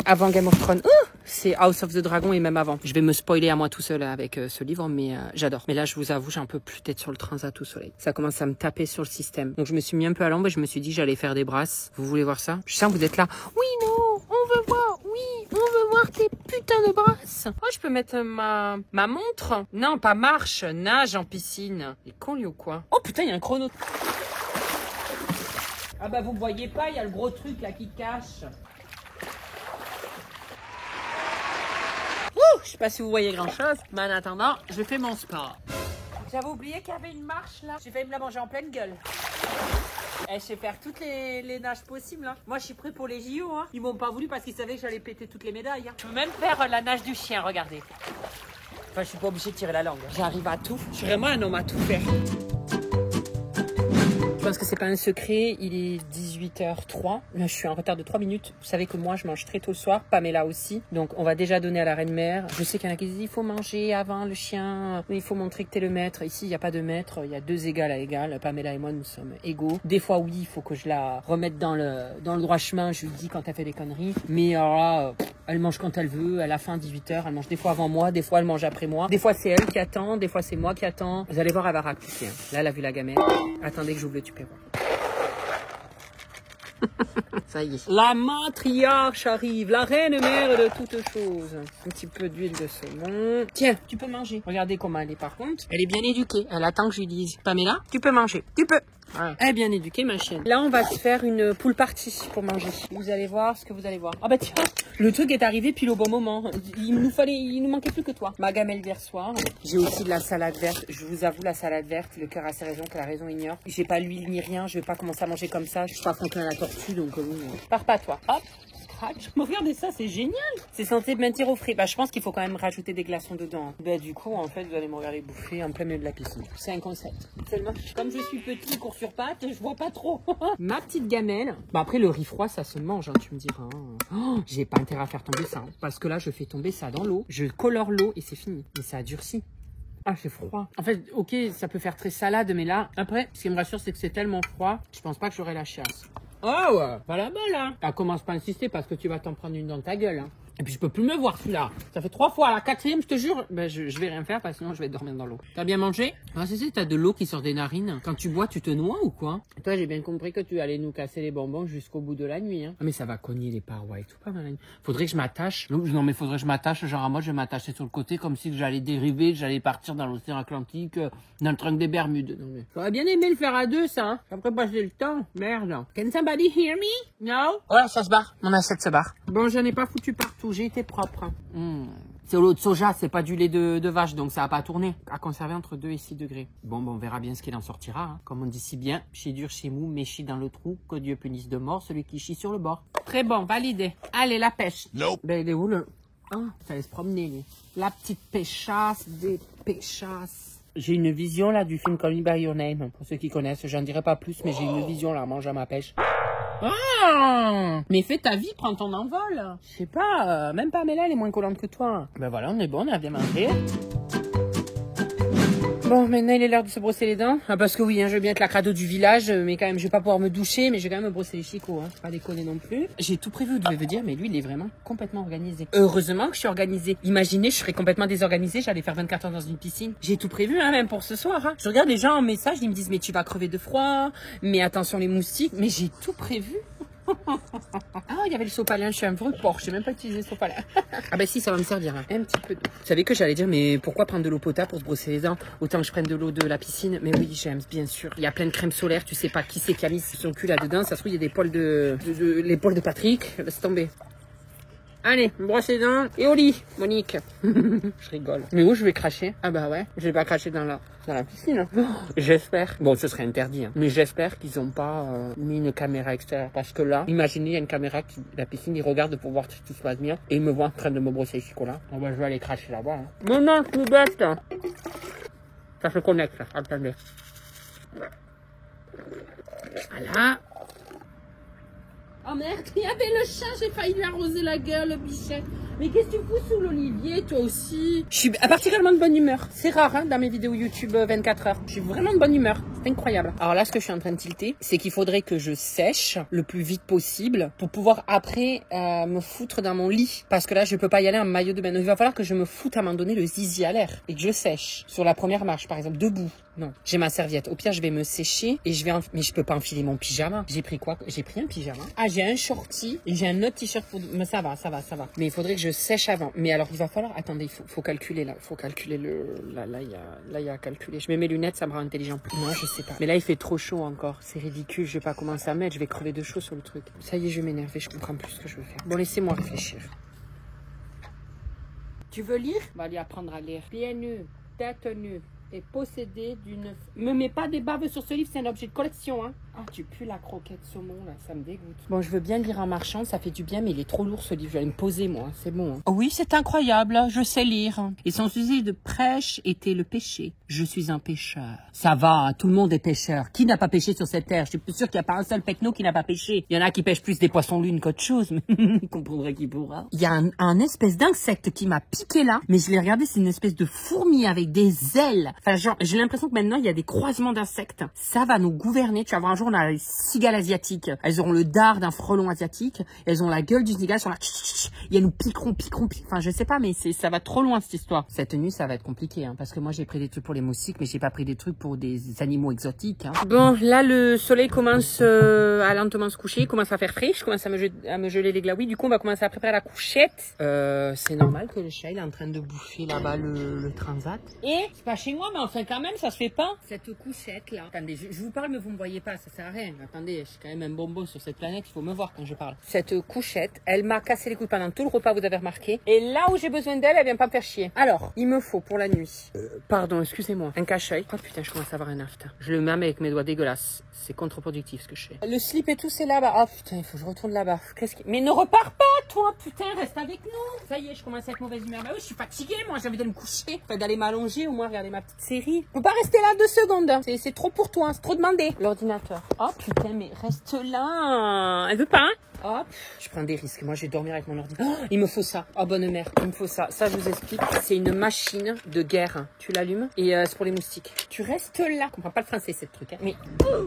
A: avant Game of Thrones. C'est House of the Dragon et même avant. Je vais me spoiler à moi tout seul avec ce livre, mais j'adore. Mais là, je vous avoue, j'en peux plus d'être sur le transat au soleil. Ça commence à me taper sur le système. Donc, je me suis mis un peu à l'ombre et je me suis dit que j'allais faire des brasses. Vous voulez voir ça? Je sens que vous êtes là. Oui, non, on veut voir. Oui, on veut voir tes putains de brasses. Oh, je peux mettre ma montre? Non, pas marche, nage en piscine. Il est con, lui, ou quoi? Oh, putain, il y a un chrono. Ah bah, vous voyez pas, il y a le gros truc là qui cache. Je sais pas si vous voyez grand chose, mais en attendant, je fais mon sport. J'avais oublié qu'il y avait une marche là. J'ai failli me la manger en pleine gueule. Eh, je sais faire toutes les nages possibles. Hein. Moi, je suis prêt pour les JO. Hein. Ils m'ont pas voulu parce qu'ils savaient que j'allais péter toutes les médailles. Hein. Je peux même faire la nage du chien, regardez. Enfin, je suis pas obligée de tirer la langue. J'arrive à tout. Je suis vraiment un homme à tout faire. Je pense que c'est pas un secret, il est 18h03. Là, je suis en retard de 3 minutes. Vous savez que moi, je mange très tôt le soir. Pamela aussi. Donc, on va déjà donner à la reine mère. Je sais qu'il y en a qui disent, il faut manger avant le chien. Il faut montrer que t'es le maître. Ici, il n'y a pas de maître. Il y a 2 égales à égal. Pamela et moi, nous sommes égaux. Des fois, oui, il faut que je la remette dans le droit chemin. Je lui dis quand elle fait des conneries. Mais alors là, elle mange quand elle veut. Elle a faim à 18h. Elle mange des fois avant moi. Des fois, elle mange après moi. Des fois, c'est elle qui attend. Des fois, c'est moi qui attends. Vous allez voir, elle va raconter. Là, elle a vu la gamelle. Attendez que j'ouvre le tupperware. Ça y est. La matriarche arrive, la reine mère de toutes choses. Un petit peu d'huile de saumon. Tiens, tu peux manger. Regardez comment elle est par contre. Elle est bien éduquée. Elle attend que je lui dise. Pamela, tu peux manger. Tu peux. Ouais. Elle est bien éduquée, ma chienne. Là, on va se faire une pool party pour manger. Vous allez voir ce que vous allez voir. Ah bah tiens, le truc est arrivé pile au bon moment. Il nous manquait plus que toi. Ma gamelle d'hier soir. J'ai aussi de la salade verte. Je vous avoue, la salade verte, le cœur a ses raisons que la raison ignore. J'ai pas l'huile ni rien. Je vais pas commencer à manger comme ça. Je suis pas Franklin la tortue, donc pars pas toi. Hop. Regardez ça, c'est génial. C'est censé maintenir au frais. Bah, je pense qu'il faut quand même rajouter des glaçons dedans. Bah, du coup, en fait, vous allez me regarder bouffer en plein milieu de la piscine. C'est un concept. Seulement, comme je suis petit, cours sur pattes, je vois pas trop. Ma petite gamelle. Bah, après, le riz froid, ça se mange, hein, tu me diras. Oh, j'ai pas intérêt à faire tomber ça. Hein, parce que là, je fais tomber ça dans l'eau. Je colore l'eau et c'est fini. Mais ça a durci. Ah, c'est froid. En fait, ok, ça peut faire très salade, mais là, après, ce qui me rassure, c'est que c'est tellement froid, je pense pas que j'aurai la chiasse. Oh ouais, pas la balle, hein. Ah, commence pas à insister parce que tu vas t'en prendre une dans ta gueule, hein. Et puis je peux plus me voir celui-là. Ça fait 3 fois, à la 4e, je te jure. Ben je vais rien faire parce que sinon je vais dormir dans l'eau. T'as bien mangé? Ah c'est t'as de l'eau qui sort des narines. Quand tu bois, tu te noies ou quoi? Toi j'ai bien compris que tu allais nous casser les bonbons jusqu'au bout de la nuit, hein. Ah mais ça va cogner les parois et tout, pas mal. Faudrait que je m'attache. Non mais faudrait que je m'attache, genre à moi je vais m'attacher sur le côté comme si j'allais dériver, j'allais partir dans l'océan Atlantique, dans le trunk des Bermudes. Non mais j'aurais bien aimé le faire à 2 ça, hein. Après passer le temps. Merde. Can somebody hear me? No? Voilà, ça se barre. Mon assiette se barre. Bon, j'en ai pas foutu partout, j'ai été propre. C'est l'eau de soja, c'est pas du lait de vache, donc ça va pas tourner. À conserver entre 2 et 6 degrés. Bon, on verra bien ce qu'il en sortira. Hein. Comme on dit si bien, chez dur, chez mou, mais chie dans le trou, que Dieu punisse de mort celui qui chie sur le bord. Très bon, validé. Allez, la pêche. Non. Ben, il est où le... Ah, ça allait se promener, lui. La petite pêchasse des pêchasses. J'ai une vision, là, du film Call Me By Your Name. Pour ceux qui connaissent, j'en dirai pas plus, mais j'ai une vision, là, mange à ma pêche. Ah, mais fais ta vie, prends ton envol. Je sais pas, même Pamela, elle est moins collante que toi. Ben voilà, on est bon, on a bien mangé. Bon, maintenant il est l'heure de se brosser les dents. Ah, parce que oui, hein, je veux bien être la crado du village, mais quand même, je vais pas pouvoir me doucher, mais je vais quand même me brosser les chicots, hein. Pas déconner non plus. J'ai tout prévu, vous devez dire, mais lui, il est vraiment complètement organisé. Heureusement que je suis organisée. Imaginez, je serais complètement désorganisée, j'allais faire 24 heures dans une piscine. J'ai tout prévu, hein, même pour ce soir, hein. Je regarde les gens en message, ils me disent, mais tu vas crever de froid, mais attention les moustiques, mais j'ai tout prévu. Ah, il y avait le sopalin, je suis un vrai porc, je sais même pas utiliser le sopalin. Ah bah si, ça va me servir, hein. Un petit peu d'eau. Vous savez que j'allais dire, mais pourquoi prendre de l'eau potable pour se brosser les dents? Autant que je prenne de l'eau de la piscine. Mais oui, j'aime, bien sûr. Il y a plein de crème solaire, tu sais pas qui c'est qui a mis son cul là-dedans. Ça se trouve, il y a des poils les poils de Patrick. Laisse tomber. Allez, brosse les dents et au lit, Monique. Je rigole. Mais où je vais cracher? Ah bah ouais, je vais pas cracher dans la piscine. Oh, j'espère. Bon, ce serait interdit, hein. Mais j'espère qu'ils ont pas mis une caméra extérieure. Parce que là, imaginez, il y a une caméra qui, la piscine, ils regardent pour voir si tout se passe bien. Et ils me voient en train de me brosser les chicots là. Oh bah je vais aller cracher là-bas, hein. Mais non, je suis bête, hein. Ça se connecte, là. Attendez. Voilà. Oh merde, il y avait le chat, j'ai failli lui arroser la gueule, le bichet. Mais qu'est-ce que tu fous sous l'olivier, toi aussi? Je suis particulièrement de bonne humeur. C'est rare, hein, dans mes vidéos YouTube 24 heures. Je suis vraiment de bonne humeur. C'est incroyable. Alors là, ce que je suis en train de tilter, c'est qu'il faudrait que je sèche le plus vite possible pour pouvoir après me foutre dans mon lit. Parce que là, je peux pas y aller en maillot de bain. Donc, il va falloir que je me foute à un moment donné le zizi à l'air et que je sèche. Sur la première marche, par exemple, debout. Non, j'ai ma serviette. Au pire, je vais me sécher et je vais mais je peux pas enfiler mon pyjama. J'ai pris quoi? J'ai pris un pyjama. Ah, j'ai un shorty et j'ai un autre t-shirt pour... Mais ça va. Mais il faudrait que je sèche avant. Mais alors, il va falloir... Attendez, faut calculer là. Faut calculer le... Là, il y a à calculer. Je mets mes lunettes, ça me rend intelligent. Moi, je sais pas. Mais là, il fait trop chaud encore. C'est ridicule. Je vais pas commencer à mettre. Je vais crever de chaud sur le truc. Ça y est, je vais m'énerver. Je comprends plus ce que je veux faire. Bon, laissez-moi réfléchir. Tu veux lire? On va lui apprendre à lire. Pieds nus, tête nue. est possédé d'une... Me mets pas des baves sur ce livre, c'est un objet de collection, hein. Ah, tu pues la croquette saumon, là, ça me dégoûte. Bon, je veux bien lire en marchant, ça fait du bien, mais il est trop lourd ce livre, je vais aller me poser, moi, c'est bon. Hein. Oh oui, c'est incroyable, je sais lire. Et son sujet de prêche était le péché. Je suis un pêcheur. Ça va, tout le monde est pêcheur. Qui n'a pas pêché sur cette terre? Je suis plus sûre qu'il n'y a pas un seul pecno qui n'a pas pêché. Il y en a qui pêchent plus des poissons lune qu'autre chose, mais vous comprendrez qui pourra. Il y a un espèce d'insecte qui m'a piqué là, mais je l'ai regardé, c'est une espèce de fourmi avec des ailes. Enfin, genre, j'ai l'impression que maintenant, il y a des croisements d'insectes. Ça va nous gouverner. Tu vas voir, un jour, on a les cigales asiatiques. Elles auront le dard d'un frelon asiatique. Elles ont la gueule d'une cigale. Elles sont là. Et elles nous piqueront. Enfin, je sais pas, mais ça va trop loin, cette histoire. Cette nuit, ça va être compliqué, hein, parce que moi, j'ai pris des trucs pour les moustiques, mais j'ai pas pris des trucs pour des animaux exotiques, hein. Bon, là, le soleil commence à lentement se coucher. Il commence à faire frais. Je commence à me geler les glaouis. Du coup, on va commencer à préparer la couchette. C'est normal que le chat, il est en train de bouffer là-bas le transat. Et c'est pas chez moi, mais enfin, quand même, ça se fait pas. Cette couchette, là. Attendez, je vous parle, mais vous me voyez pas. Ça sert à rien. Attendez, je suis quand même un bonbon sur cette planète. Il faut me voir quand je parle. Cette couchette, elle m'a cassé les couilles pendant tout le repas, vous avez remarqué. Et là où j'ai besoin d'elle, elle vient pas me faire chier. Alors, il me faut pour la nuit. Pardon, excusez-moi. Un cache-œil. Oh putain, je commence à avoir un after. Je le mets avec mes doigts dégueulasses. C'est contre-productif ce que je fais. Le slip et tout, c'est là-bas. Oh putain, il faut que je retourne là-bas. Mais ne repars pas, toi, putain, reste avec nous. Ça y est, je commence à être mauvaise humeur. Bah oui, je suis fatiguée, moi, j'ai envie de me coucher. Enfin, d'aller m'allonger, au moins regarder ma petite série. Faut pas rester là 2 secondes. C'est trop pour toi, c'est trop demandé. L'ordinateur. Oh putain, mais reste là. Elle veut pas, hein? Hop, je prends des risques. Moi, je vais dormir avec mon ordi. Oh, il me faut ça. Oh, bonne mère, il me faut ça. Ça, je vous explique. C'est une machine de guerre. Tu l'allumes et c'est pour les moustiques. Tu restes là. Je comprends pas le français, cette truc. Hein. Mais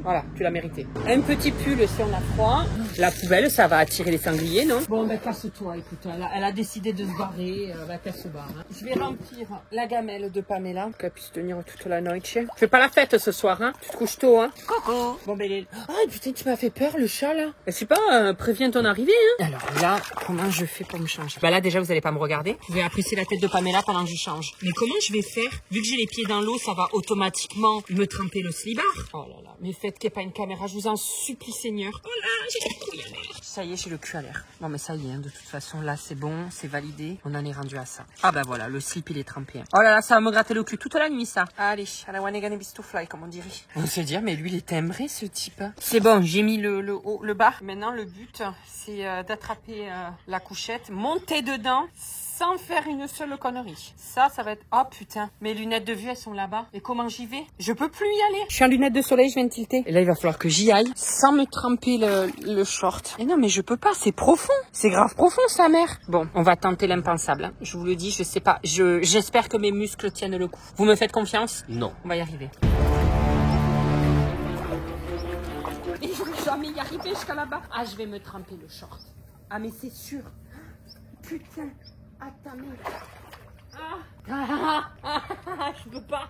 A: voilà, tu l'as mérité. Un petit pull si on a froid. La poubelle, ça va attirer les sangliers, non? Bon, ben casse-toi. Écoute, elle a décidé de se barrer. Qu'elle se barre. Hein. Je vais remplir la gamelle de Pamela, qu'elle puisse tenir toute la nuit. Je fais pas la fête ce soir, hein. Tu te couches tôt, hein. Coucou. Bon, ben, oh, putain, tu m'as fait peur, le chat, là. Je sais pas, préviens ton arrivée, hein. Alors là, comment je fais pour me changer? Bah là, déjà, vous allez pas me regarder. Vous pouvez apprécier la tête de Pamela pendant que je change. Mais comment je vais faire? Vu que j'ai les pieds dans l'eau, ça va automatiquement me tremper le slibard. Oh là là, mais faites qu'il n'y ait pas une caméra, je vous en supplie, Seigneur. Oh là, j'ai le cul à l'air. Ça y est, j'ai le cul à l'air. Bon, mais ça y est, hein, de toute façon, là, c'est bon, c'est validé. On en est rendu à ça. Ah bah voilà, le slip, il est trempé. Hein. Oh là là, ça va me gratter le cul toute la nuit, ça. Allez, à la Wanegane Beast to Fly, comme on dirait. On se dire, mais lui, il est timbré, ce type. C'est bon, j'ai mis le bas. Maintenant, le but, c'est d'attraper la couchette, monter dedans, sans faire une seule connerie. Ça va être... Oh putain, mes lunettes de vue, elles sont là-bas. Et comment j'y vais? Je peux plus y aller. Je suis en lunettes de soleil, je viens de tilter. Et là, il va falloir que j'y aille sans me tremper le short. Et non, mais je peux pas, c'est profond. C'est grave profond, sa mère. Bon, on va tenter l'impensable. Hein. Je vous le dis, je sais pas. J'espère que mes muscles tiennent le coup. Vous me faites confiance? Non. On va y arriver. Et je vais jamais y arriver jusqu'à là-bas. Ah, je vais me tremper le short. Ah, mais c'est sûr. Putain. Attends, je peux pas.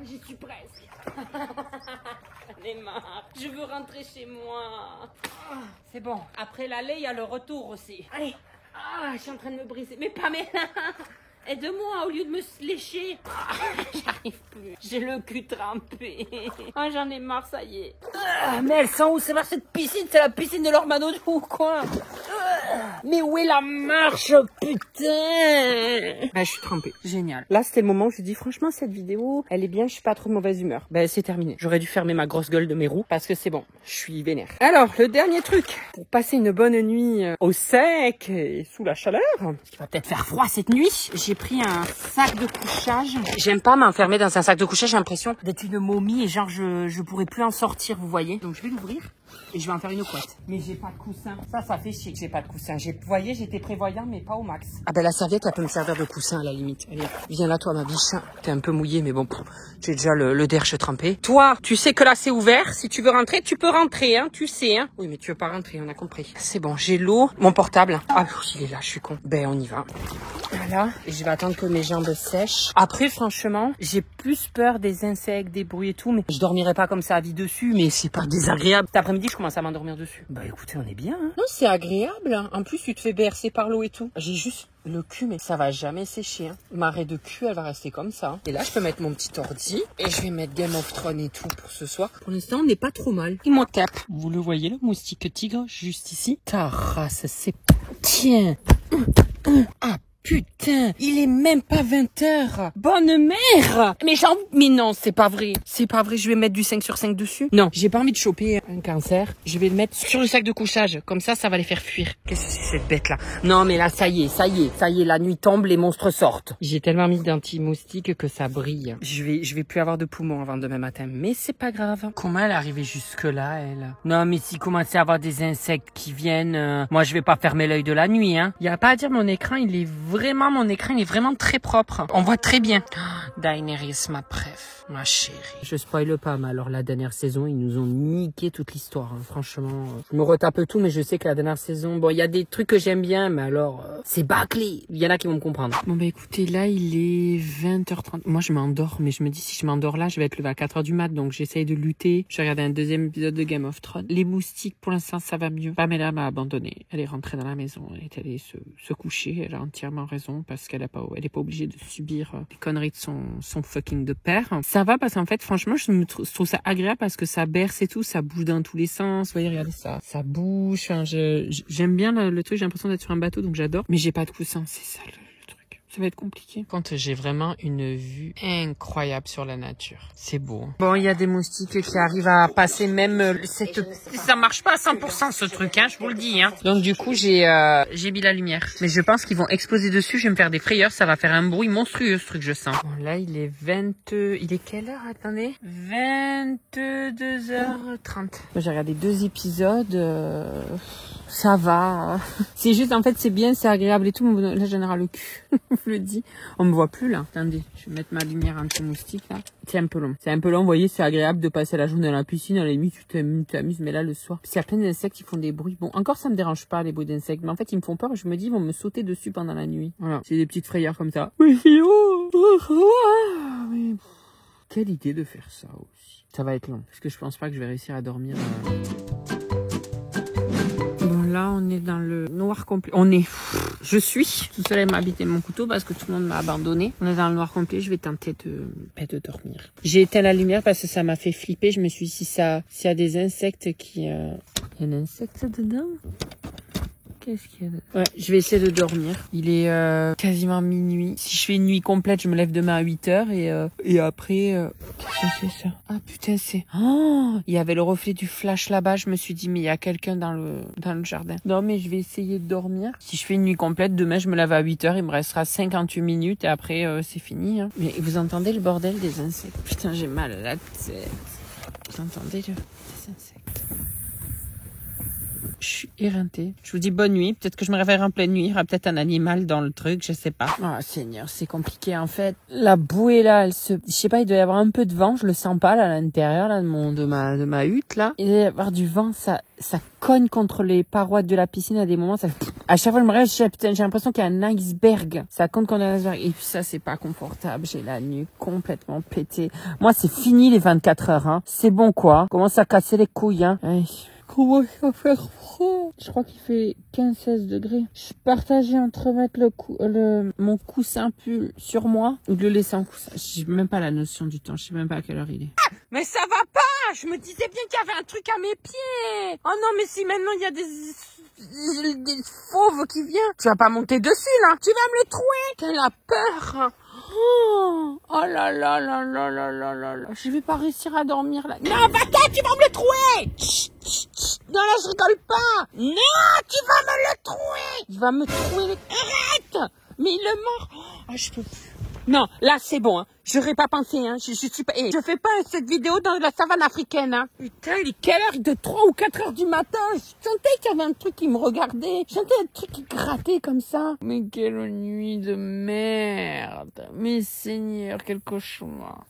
A: J'y suis presque. J'en ai marre. Je veux rentrer chez moi. C'est bon. Après l'aller, il y a le retour aussi. Allez. Je suis en train de me briser. Mais Pamela, aide-moi au lieu de me lécher. J'arrive plus. J'ai le cul trempé. J'en ai marre, ça y est. Mais elles sont où? C'est pas cette piscine, c'est la piscine de l'Ormanodou ou quoi? Mais où est la marche, putain? Je suis trempée. Génial. Là, c'était le moment où je dis, franchement, cette vidéo, elle est bien, je suis pas trop de mauvaise humeur. C'est terminé. J'aurais dû fermer ma grosse gueule de mes roues parce que c'est bon. Je suis vénère. Alors, le dernier truc. Pour passer une bonne nuit au sec et sous la chaleur, il va peut-être faire froid cette nuit, j'ai pris un sac de couchage. J'aime pas m'enfermer dans un sac de couchage, j'ai l'impression d'être une momie et genre je pourrais plus en sortir, vous voyez. Donc je vais l'ouvrir et je vais en faire une couette. Mais j'ai pas de coussin. Ça fait chier que j'ai pas de coussin. Vous voyez, j'étais prévoyant mais pas au max. Ah ben la serviette, elle peut me servir de coussin à la limite. Allez, viens là toi ma biche. T'es un peu mouillée mais bon, j'ai déjà le derche trempé. Toi, tu sais que là c'est ouvert. Si tu veux rentrer, tu peux rentrer, hein. Tu sais, hein. Oui mais tu veux pas rentrer, on a compris. C'est bon, j'ai l'eau. Mon portable. Ah il est là, je suis con. Ben on y va. Voilà, et je vais attendre que mes jambes sèchent. Après, franchement, j'ai plus peur des insectes, des bruits et tout, mais je dormirai pas comme ça à vie dessus, mais c'est pas désagréable. Cet après-midi, je commence à m'endormir dessus. Bah écoutez, on est bien, hein. Non, c'est agréable, hein. En plus, tu te fais bercer par l'eau et tout. J'ai juste le cul, mais ça va jamais sécher, hein. Ma raie de cul, elle va rester comme ça. Hein. Et là, je peux mettre mon petit ordi, et je vais mettre Game of Thrones et tout pour ce soir. Pour l'instant, on n'est pas trop mal. Il m'en tape. Vous le voyez, le moustique tigre, juste ici. Ta race, c'est... Tiens. Ah, Putain, il est même pas 20h. Bonne mère. Mais non, c'est pas vrai. C'est pas vrai, je vais mettre du 5 sur 5 dessus. Non, j'ai pas envie de choper un cancer. Je vais le mettre sur le sac de couchage. Comme ça va les faire fuir. Qu'est-ce que c'est cette bête là? Non, mais là, ça y est, la nuit tombe, les monstres sortent. J'ai tellement mis d'anti-moustique que ça brille. Je vais plus avoir de poumons avant demain matin. Mais c'est pas grave. Comment elle est arrivée jusque là, elle? Non, mais s'il commençait à avoir des insectes qui viennent, moi je vais pas fermer l'œil de la nuit, hein. Y a pas à dire, mon écran il est vraiment très propre. On voit très bien. Oh, Daenerys, ma préf, ma chérie. Je spoile pas, mais alors la dernière saison, ils nous ont niqué toute l'histoire, hein. Franchement, je me retape tout, mais je sais que la dernière saison, bon, il y a des trucs que j'aime bien, mais alors, c'est bâclé. Il y en a qui vont me comprendre. Bon, bah écoutez, là, il est 20h30. Moi, je m'endors, mais je me dis, si je m'endors là, je vais être levée à 4h du mat, donc j'essaye de lutter. Je vais regarder un deuxième épisode de Game of Thrones. Les moustiques, pour l'instant, ça va mieux. Pamela m'a abandonnée. Elle est rentrée dans la maison. Elle est allée se coucher. Elle a entièrement raison parce qu'elle est pas obligée de subir les conneries de son fucking de père. Ça va parce qu'en fait, franchement, je trouve ça agréable parce que ça berce et tout, ça bouge dans tous les sens. Vous voyez, regardez ça. Ça bouge. Enfin, j'aime bien le truc. J'ai l'impression d'être sur un bateau, donc j'adore. Mais j'ai pas de coussin. C'est ça le truc. Ça va être compliqué. Quand j'ai vraiment une vue incroyable sur la nature. C'est beau. Bon, il y a des moustiques qui arrivent à passer même ça marche pas à 100% ce truc, hein, je vous le dis, hein. Donc du coup, j'ai mis la lumière. Mais je pense qu'ils vont exploser dessus, je vais me faire des frayeurs, ça va faire un bruit monstrueux ce truc, je sens. Bon, là, il est quelle heure? Attendez. 22h30. J'ai regardé 2 épisodes. Ça va. C'est juste, en fait, c'est bien, c'est agréable et tout. Mais là, j'en ai ras le cul. Je le dis. On me voit plus, là. Attendez, je vais mettre ma lumière anti-moustique, là. C'est un peu long. Vous voyez, c'est agréable de passer la journée dans la piscine. À la limite, tu t'amuses, mais là, le soir. Parce qu'il y a plein d'insectes qui font des bruits. Bon, encore, ça me dérange pas, les bruits d'insectes. Mais en fait, ils me font peur et je me dis, ils vont me sauter dessus pendant la nuit. Voilà. C'est des petites frayeurs comme ça. Oui, mais... Quelle idée de faire ça aussi. Ça va être long. Parce que je pense pas que je vais réussir à dormir. Bon, là, on est dans le noir complet. Je suis tout seul à m'habiter mon couteau parce que tout le monde m'a abandonné. On est dans le noir complet. Je vais tenter de dormir. J'ai éteint la lumière parce que ça m'a fait flipper. Je me suis dit, s'il y a des insectes qui... Il y a un insecte dedans? Qu'est-ce qu'il y a dedans? Ouais, je vais essayer de dormir. Il est quasiment minuit. Si je fais une nuit complète, je me lève demain à 8h et après... Qu'est-ce que c'est ça? Ah putain, c'est... Oh, il y avait le reflet du flash là-bas. Je me suis dit, mais il y a quelqu'un dans le jardin. Non, mais je vais essayer de dormir. Si je fais une nuit complète, demain, je me lève à 8h. Il me restera 58 minutes et après, c'est fini. Hein. Mais vous entendez le bordel des insectes? Putain, j'ai mal à la tête. Vous entendez des insectes? Je suis éreintée. Je vous dis bonne nuit. Peut-être que je me réveillerai en pleine nuit. Il y aura peut-être un animal dans le truc. Je sais pas. Oh, Seigneur, c'est compliqué, en fait. La bouée, là, je sais pas, il doit y avoir un peu de vent. Je le sens pas, là, à l'intérieur, là, de ma hutte, là. Il doit y avoir du vent. Ça cogne contre les parois de la piscine à des moments. À chaque fois, je me réveille, j'ai l'impression qu'il y a un iceberg. Ça cogne contre un iceberg. Et puis ça, c'est pas confortable. J'ai la nuque complètement pétée. Moi, c'est fini, les 24 heures, hein. C'est bon, quoi. Commence à casser les couilles, hein. Comment ça va faire froid? Je crois qu'il fait 15-16 degrés. Je partageais entre mettre mon coussin pull sur moi ou de le laisser en coussin. J'ai même pas la notion du temps. Je sais même pas à quelle heure il est. Mais ça va pas! Je me disais bien qu'il y avait un truc à mes pieds! Oh non, mais si maintenant il y a des fauves qui viennent, tu vas pas monter dessus, là! Tu vas me les trouer! Quelle a peur! Oh là là là là là là là là. Je vais pas réussir à dormir là. Non, va-t'en, tu vas me le trouer. Chut, chut, chut. Non, là, je rigole pas. Non, tu vas me le trouer. Il va me trouer. Arrête. Mais il est mort. Oh, je peux plus. Non, là, c'est bon, hein. J'aurais pas pensé, hein. Je suis pas, je fais pas cette vidéo dans la savane africaine, hein. Putain, il est quelle heure? De 3 ou 4 heures du matin. Je sentais qu'il y avait un truc qui me regardait. Je sentais un truc qui grattait comme ça. Mais quelle nuit de merde. Mais Seigneur, quel cauchemar.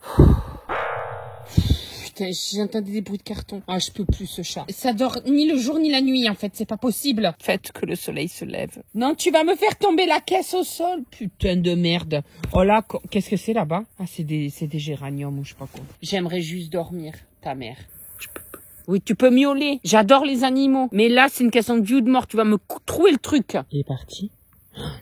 A: Putain, j'entendais des bruits de carton. Ah, je peux plus ce chat. Ça dort ni le jour ni la nuit, en fait. C'est pas possible. Faites que le soleil se lève. Non, tu vas me faire tomber la caisse au sol. Putain de merde. Oh là, qu'est-ce que c'est là-bas? Ah, c'est des géraniums ou je sais pas quoi. J'aimerais juste dormir, ta mère. Je peux pas. Oui, tu peux miauler. J'adore les animaux. Mais là, c'est une question de vie ou de mort. Tu vas me trouer le truc. Il est parti.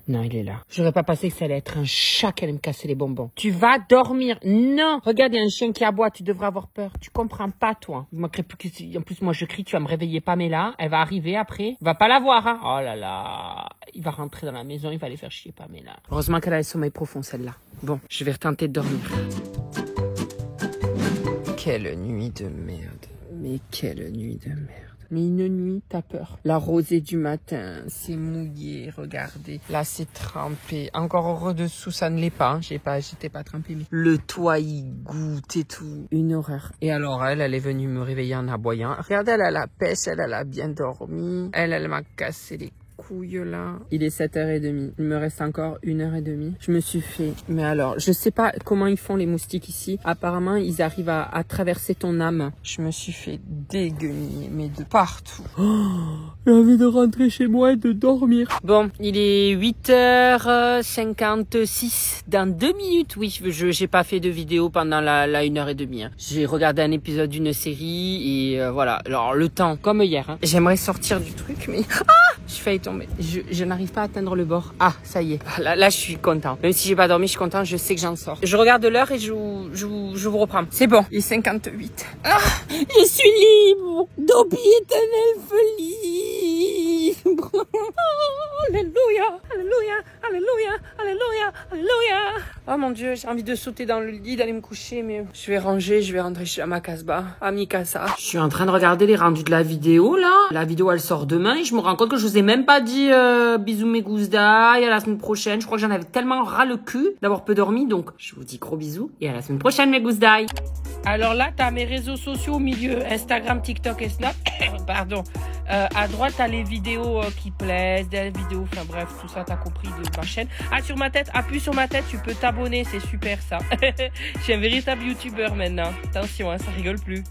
A: Non, il est là. J'aurais pas pensé que ça allait être un chat qui allait me casser les bonbons. Tu vas dormir. Non. Regarde, il y a un chien qui aboie. Tu devrais avoir peur. Tu comprends pas, toi. Il manquerait plus que... En plus, moi, je crie. Tu vas me réveiller, Pamela. Elle va arriver après. Va pas la voir, hein. Oh là là. Il va rentrer dans la maison. Il va aller faire chier, Pamela. Heureusement qu'elle a le sommeil profond, celle-là. Bon, je vais retenter de dormir. Quelle nuit de merde. Mais quelle nuit de merde. Mais une nuit, t'as peur. La rosée du matin, c'est mouillé, regardez. Là, c'est trempé. Encore heureux dessous, ça ne l'est pas. Hein. J'étais pas trempé. Mais... Le toit, il goûte et tout. Une horreur. Et alors, elle est venue me réveiller en aboyant. Regardez, elle a la pêche, elle a bien dormi. Elle m'a cassé les couilles là. Il est 7h30. Il me reste encore 1h30. Je me suis fait... Mais alors, je sais pas comment ils font les moustiques ici. Apparemment, ils arrivent à traverser ton âme. Je me suis fait dégueuler, mais de partout. Oh, j'ai envie de rentrer chez moi et de dormir. Bon, il est 8h56. Dans 2 minutes, oui. J'ai pas fait de vidéo pendant la 1h30. Hein. J'ai regardé un épisode d'une série et voilà. Alors, le temps, comme hier. Hein. J'aimerais sortir du truc, mais... Ah, je suis failli tomber. Je n'arrive pas à atteindre le bord. Ah, ça y est. Là, je suis content. Même si j'ai pas dormi, je suis content. Je sais que j'en sors. Je regarde l'heure et je vous reprends. C'est bon. Il est 58. Ah, je suis libre. Dobby est un elfe libre. Oh, alléluia, alléluia, alléluia, alléluia, alléluia. Oh mon Dieu, j'ai envie de sauter dans le lit, d'aller me coucher, mais je vais ranger, je vais rentrer chez ma Casbah, à Mikasa. Je suis en train de regarder les rendus de la vidéo, là. La vidéo, elle sort demain et je me rends compte que je vous ai même pas dit bisous mes gousses d'ail, à la semaine prochaine. Je crois que j'en avais tellement ras le cul d'avoir peu dormi, donc je vous dis gros bisous et à la semaine prochaine mes gousses d'ail. Alors là, t'as mes réseaux sociaux au milieu, Instagram, TikTok et Snap. Pardon. À droite, t'as les vidéos qui plaisent, des vidéos, enfin bref, tout ça, t'as compris de ma chaîne. Ah, sur ma tête, appuie sur ma tête, tu peux t'abonner, c'est super ça. Je suis un véritable youtubeur maintenant. Attention, hein, ça rigole plus.